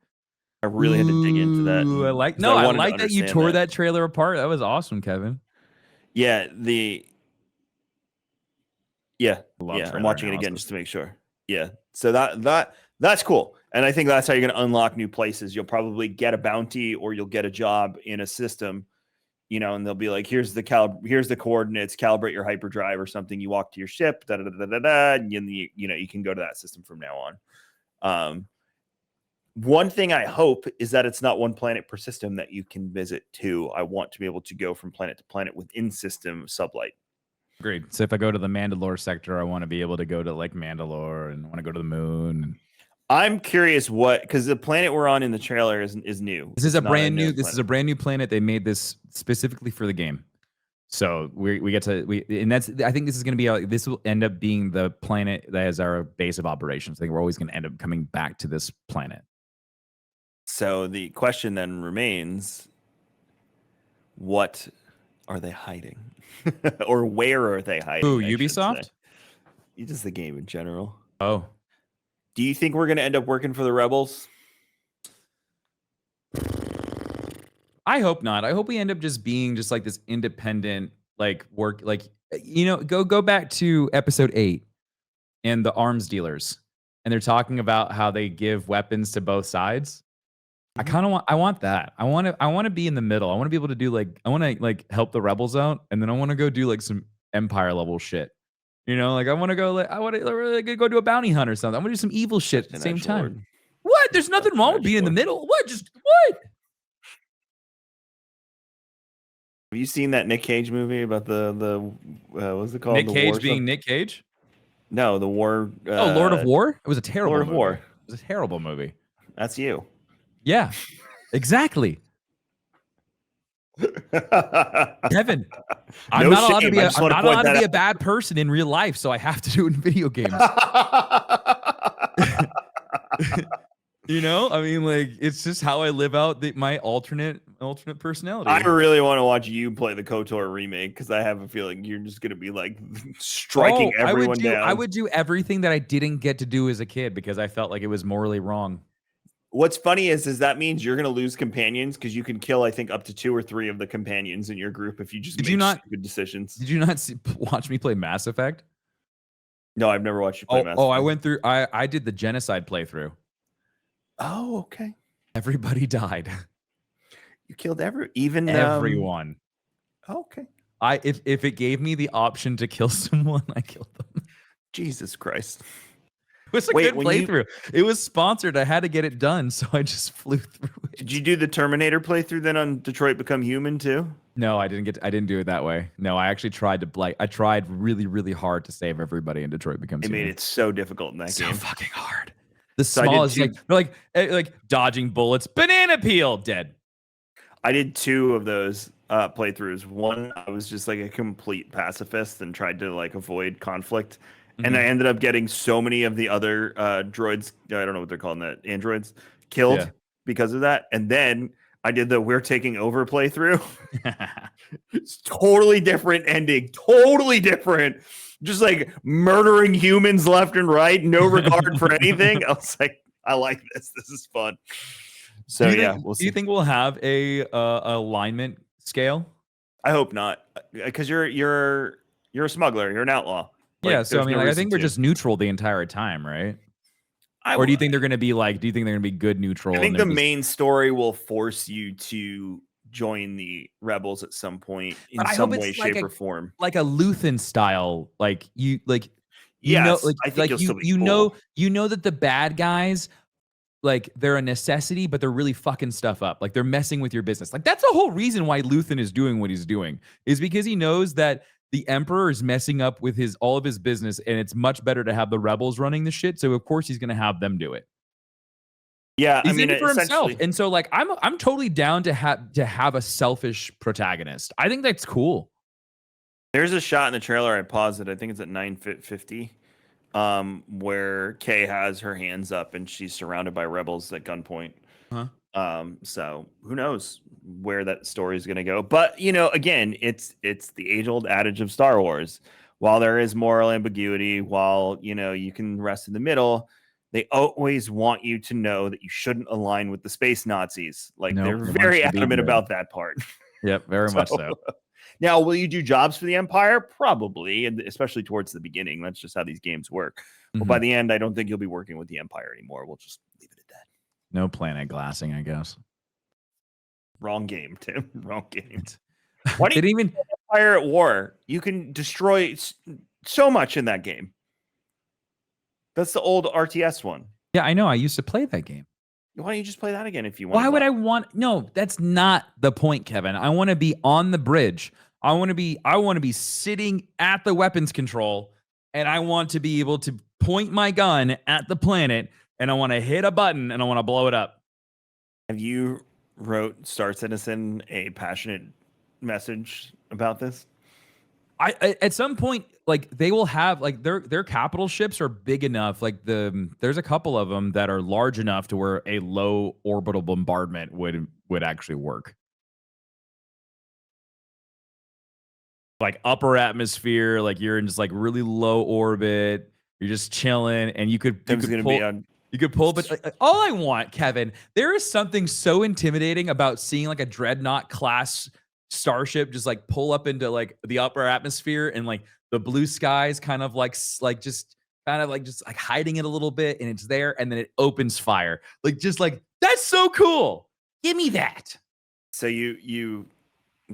I really had to dig into that. I like that you tore that trailer apart. That was awesome, Kevin. Yeah, I'm watching it again just to make sure. Yeah, so that's cool. And I think that's how you're going to unlock new places. You'll probably get a bounty or you'll get a job in a system, and they'll be like, here's the coordinates, calibrate your hyperdrive or something. You walk to your ship, and you can go to that system from now on. One thing I hope is that it's not one planet per system that you can visit too. I want to be able to go from planet to planet within system sublight. Agreed. So if I go to the Mandalore sector, I want to be able to go to like Mandalore and want to go to the moon. I'm curious because the planet we're on in the trailer is new. This is a brand new planet. They made this specifically for the game. So we get to I think this is going to be this will end up being the planet that is our base of operations. I think we're always going to end up coming back to this planet. So the question then remains, what are they hiding? Or where are they hiding? Ooh, Ubisoft? Just the game in general. Oh. Do you think we're going to end up working for the rebels? I hope not. I hope we end up just being just like this independent like work, like go back to episode 8 and the arms dealers, and they're talking about how they give weapons to both sides. I want that. I want to be in the middle. I want to be able to do I want to help the rebels out, and then I want to go do like some Empire level shit. I want to go do a bounty hunt or something. I want to do some evil shit at the same time. What? There's nothing wrong with being in the middle. What? Have you seen that Nick Cage movie about the what's it called? Nick Cage being Nick Cage? No, the war. Lord of War? It was a terrible Lord of War. It was a terrible movie. That's you. Yeah, exactly. Kevin, I'm not allowed to be a bad person in real life, so I have to do it in video games. It's just how I live out my alternate personality. I really want to watch you play the KOTOR remake because I have a feeling you're just going to be striking everyone down. I would do everything that I didn't get to do as a kid because I felt like it was morally wrong. What's funny is that means you're going to lose companions because you can kill, I think, up to 2 or 3 of the companions in your group if you just make stupid decisions. Did you not watch me play Mass Effect? No, I've never watched you play Mass Effect. I went through. I did the genocide playthrough. Oh, okay. Everybody died. You killed everyone. Everyone. Okay. If it gave me the option to kill someone, I killed them. Jesus Christ. It was a good playthrough. It was sponsored. I had to get it done, so I just flew through it. Did you do the Terminator playthrough then on Detroit Become Human too? No, I didn't do it that way. No, I actually tried to I tried really, really hard to save everybody in Detroit Becomes Human. They made it so difficult in that game. So fucking hard. The smallest, like dodging bullets, banana peel, dead. I did 2 of those playthroughs. One, I was just like a complete pacifist and tried to like avoid conflict. And I ended up getting so many of the other droids, I don't know what they're calling that, androids, killed because of that. And then I did the We're Taking Over playthrough. It's totally different ending. Totally different. Just like murdering humans left and right. No regard for anything. I was like, I like this. This is fun. So we'll see. Do you think we'll have a alignment scale? I hope not. Because you're a smuggler. You're an outlaw. Like, yeah, so I mean, I think we're just neutral the entire time, right? Or do you think they're going to be like? Do you think they're going to be good neutral? I think the main story will force you to join the rebels at some point in some way, shape, or form, like a Luthen style. Like you know, I think you know that the bad guys, like they're a necessity, but they're really fucking stuff up. Like they're messing with your business. Like that's the whole reason why Luthen is doing what he's doing, is because he knows that the Emperor is messing up with all of his business, and it's much better to have the rebels running the shit. So of course he's going to have them do it. Yeah, he's in it for himself, and so like I'm totally down to have a selfish protagonist. I think that's cool. There's a shot in the trailer. I paused it. I think it's at 9:50, where Kay has her hands up and she's surrounded by rebels at gunpoint. So who knows where that story is going to go? But you know, again, it's the age-old adage of Star Wars. While there is moral ambiguity, while you know you can rest in the middle, they always want you to know that you shouldn't align with the space Nazis. Like they're very adamant about that part. Yep, very much so. Now, will you do jobs for the Empire? Probably, and especially towards the beginning. That's just how these games work. But by the end, I don't think you'll be working with the Empire anymore. We'll just leave it at that. No planet glassing, I guess. Wrong game, Tim. Wrong game. Why do you even Empire at War? You can destroy so much in that game. That's the old RTS one. Yeah, I know. I used to play that game. Why don't you just play that again if you want? Why would I want? No, that's not the point, Kevin. I want to be on the bridge. I want to be sitting at the weapons control, and I want to be able to point my gun at the planet, and I want to hit a button, and I want to blow it up. Have you wrote Star Citizen a passionate message about this? I at some point, like they will have like their capital ships are big enough. Like there's a couple of them that are large enough to where a low orbital bombardment would actually work. Like upper atmosphere, like you're in just like really low orbit. You're just chilling, and you could pull. But all I want, Kevin, there is something so intimidating about seeing like a dreadnought class starship just like pull up into like the upper atmosphere, and like the blue skies kind of just hiding it a little bit, and it's there, and then it opens fire. Like just like that's so cool. Give me that. So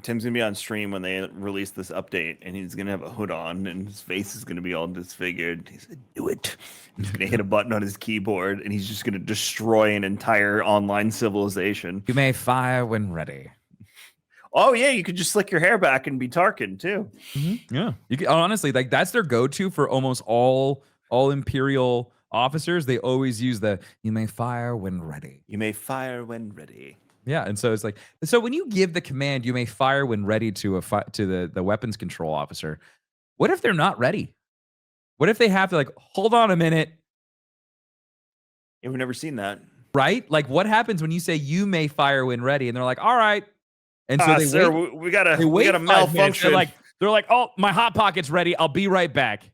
Tim's gonna be on stream when they release this update, and he's gonna have a hood on, and his face is gonna be all disfigured. He said, "Do it." He's gonna hit a button on his keyboard, and he's just gonna destroy an entire online civilization. You may fire when ready. Oh yeah, you could just slick your hair back and be Tarkin too. Yeah, you can, honestly, like that's their go-to for almost all Imperial officers. They always use the "you may fire when ready." You may fire when ready. Yeah, and so it's like, so when you give the command, "you may fire when ready" to the weapons control officer, what if they're not ready? What if they have to like, hold on a minute? Yeah, we've never seen that, right? Like, what happens when you say "you may fire when ready" and they're like, "All right," and so they wait. We got a malfunction. They're like, "Oh, my hot pocket's ready. I'll be right back."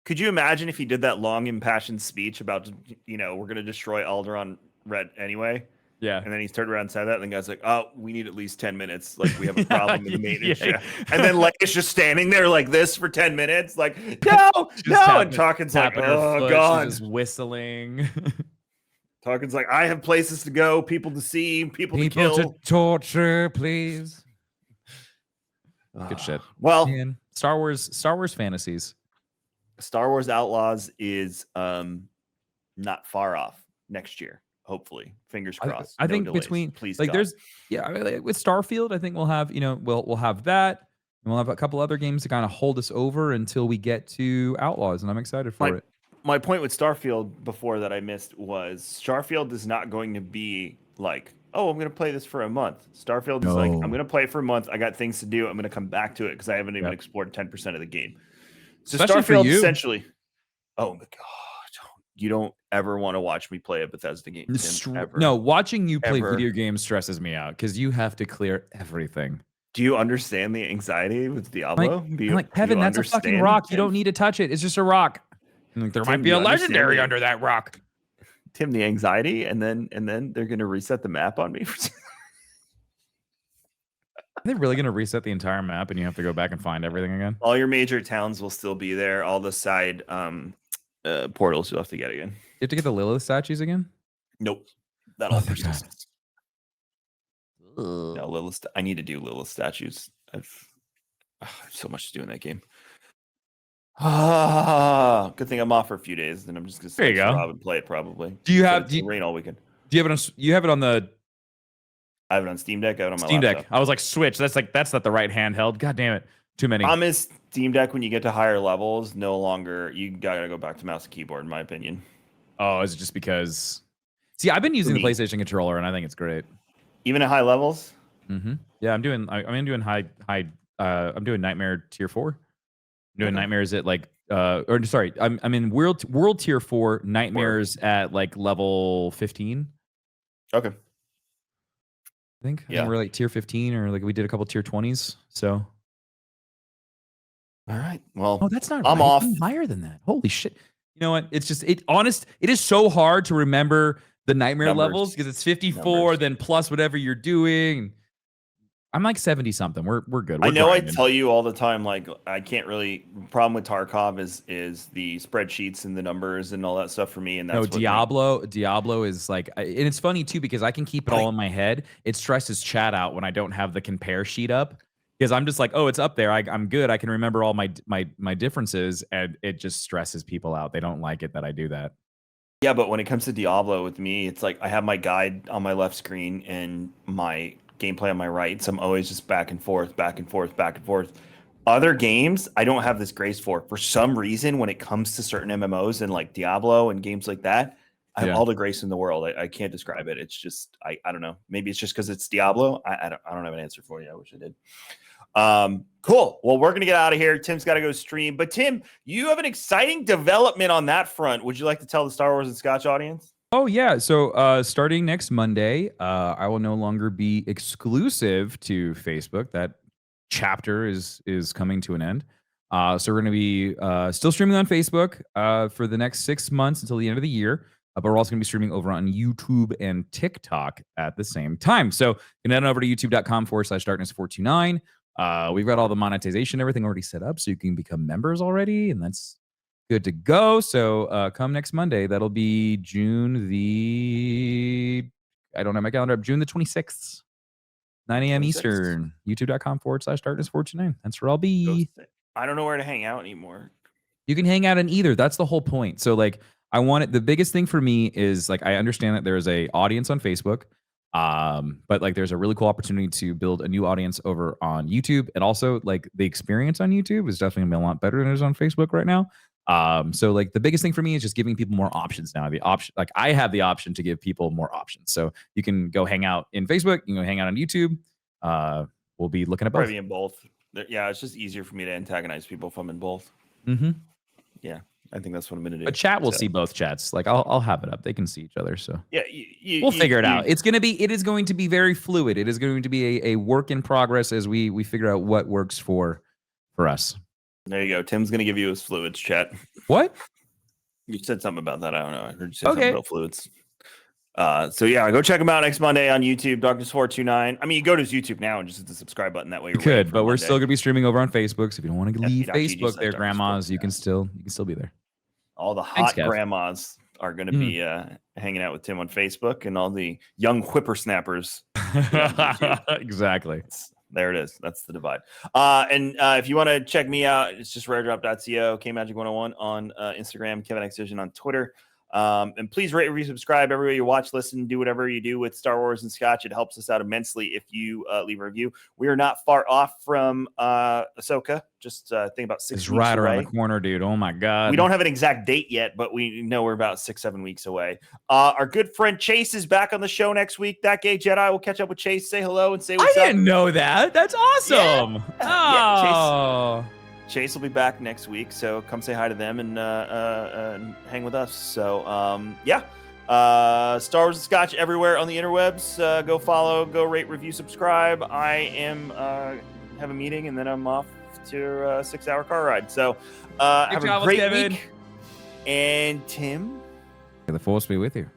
Could you imagine if he did that long, impassioned speech about, we're going to destroy Alderaan Red anyway? Yeah. And then he's turned around and said that, and the guy's like, "Oh, we need at least 10 minutes. Like, we have a problem in the maintenance." Yeah. And then like it's just standing there like this for 10 minutes, like, no. And Tarkin's like, "Oh God." Just whistling. Tarkin's like, "I have places to go, people to see, people to kill. To torture, please." Good shit. Well, man, Star Wars fantasies. Star Wars Outlaws is not far off next year. Hopefully, fingers crossed. I think delays. between Please, like God. there's I mean, like, with Starfield, I think we'll have we'll have that, and we'll have a couple other games to kind of hold us over until we get to Outlaws, and I'm excited for it. My point with Starfield before that I missed was Starfield is not going to be like, oh, I'm going to play this for a month. Starfield is like, I'm going to play it for a month. I got things to do. I'm going to come back to it because I haven't even explored 10% of the game. So especially Starfield essentially. Oh my God. You don't ever want to watch me play a Bethesda game. No, watching you play video games stresses me out because you have to clear everything. Do you understand the anxiety with Diablo? Like Kevin, that's a fucking rock. You don't need to touch it. It's just a rock. Like, there might be a legendary under that rock. Tim, the anxiety, and then they're gonna reset the map on me. Are they really gonna reset the entire map and you have to go back and find everything again? All your major towns will still be there. All the side portals you'll have to get again. You have to get the Lilith statues again? Nope. That all persists. No, Lilith. I need to do Lilith statues. I've so much to do in that game. Good thing I'm off for a few days. Then I'm just gonna Rob and play it probably. Do you have rain all weekend? Do you have it on? You have it on the? I have it on Steam Deck. I have it on my Steam laptop. Deck. I was like, Switch. That's not the right handheld. God damn it. Too many. Is Steam Deck when you get to higher levels, no longer you gotta go back to mouse and keyboard, in my opinion. Oh, is it just because? See, I've been using the PlayStation controller and I think it's great. Even at high levels? Mm-hmm. Yeah, I'm doing high. I'm doing Nightmare Tier 4. I'm doing Nightmares at like I'm in World Tier 4, Nightmares at like level 15. Okay. I think we're like Tier 15 or like we did a couple Tier 20s. So. All right. Well, that's not. I'm off. I'm higher than that. Holy shit! You know what? It's just It is so hard to remember the Nightmare levels because it's 54, then plus whatever you're doing. I'm like 70 something. We're good. I know grinding. I tell you all the time, like I can't really. Problem with Tarkov is the spreadsheets and the numbers and all that stuff for me. And that's Diablo is like, and it's funny too because I can keep it all in my head. It stresses chat out when I don't have the compare sheet up. Because I'm just like, oh, it's up there. I'm good. I can remember all my differences, and it just stresses people out. They don't like it that I do that. Yeah, but when it comes to Diablo with me, it's like I have my guide on my left screen and my gameplay on my right. So I'm always just back and forth, back and forth, back and forth. Other games, I don't have this grace for. For some reason, when it comes to certain MMOs and like Diablo and games like that, I have all the grace in the world. I can't describe it. It's just I don't know. Maybe it's just because it's Diablo. I don't have an answer for you. I wish I did. Cool. Well, we're gonna get out of here. Tim's got to go stream. But Tim, you have an exciting development on that front. Would you like to tell the Star Wars and Scotch audience? Oh yeah. So starting next Monday, I will no longer be exclusive to Facebook. That chapter is coming to an end. So we're gonna be still streaming on Facebook for the next 6 months until the end of the year. But we're also going to be streaming over on YouTube and TikTok at the same time. So you can head on over to youtube.com/darkness429. We've got all the monetization, everything already set up. So you can become members already. And that's good to go. So come next Monday. That'll be June I don't have my calendar up. June the 26th, 9 a.m. Eastern. youtube.com/darkness429. That's where I'll be. I don't know where to hang out anymore. You can hang out in either. That's the whole point. So like, the biggest thing for me is like I understand that there's a audience on Facebook, but like there's a really cool opportunity to build a new audience over on YouTube, and also like the experience on YouTube is definitely gonna be a lot better than it is on Facebook right now. So like the biggest thing for me is just giving people more options now. I have the option to give people more options. So you can go hang out in Facebook, you can go hang out on YouTube. We'll be looking at both. Probably in both. Yeah, it's just easier for me to antagonize people if I'm in both. Mm-hmm. Yeah. I think that's what I'm gonna do. But chat will see both chats. Like I'll have it up. They can see each other. So yeah, we'll figure it out. It is going to be very fluid. It is going to be a work in progress as we figure out what works for us. There you go. Tim's gonna give you his fluids chat. What? You said something about that. I don't know. I heard you say something about fluids. So yeah, go check him out next Monday on YouTube, Darkness429. I mean, you go to his YouTube now and just hit the subscribe button. That way you're good. But we're still gonna be streaming over on Facebook. So if you don't want to leave Facebook, there, grandmas, you can still be there. All the hot grandmas are going to be hanging out with Tim on Facebook, and all the young whippersnappers. Exactly. There it is. That's the divide. And if you want to check me out, it's just raredrop.co, KMagic101 on Instagram, Kevin X Vision on Twitter. And please rate, review, subscribe everywhere you watch, listen, do whatever you do with Star Wars and Scotch. It helps us out immensely if you leave a review. We are not far off from Ahsoka. Just think about 6 it's weeks right away. Around the corner, dude. Oh my God. We don't have an exact date yet, but we know we're about 6-7 weeks away. Our good friend Chase is back on the show next week. That Gay Jedi. We'll catch up with Chase, say hello, and say what's up. I didn't know that. That's awesome. Yeah. Chase will be back next week, so come say hi to them and hang with us. So, Star Wars and Scotch everywhere on the interwebs. Go follow, go rate, review, subscribe. I am have a meeting, and then I'm off to a 6-hour car ride. So, have a great week. And Tim, may the force be with you.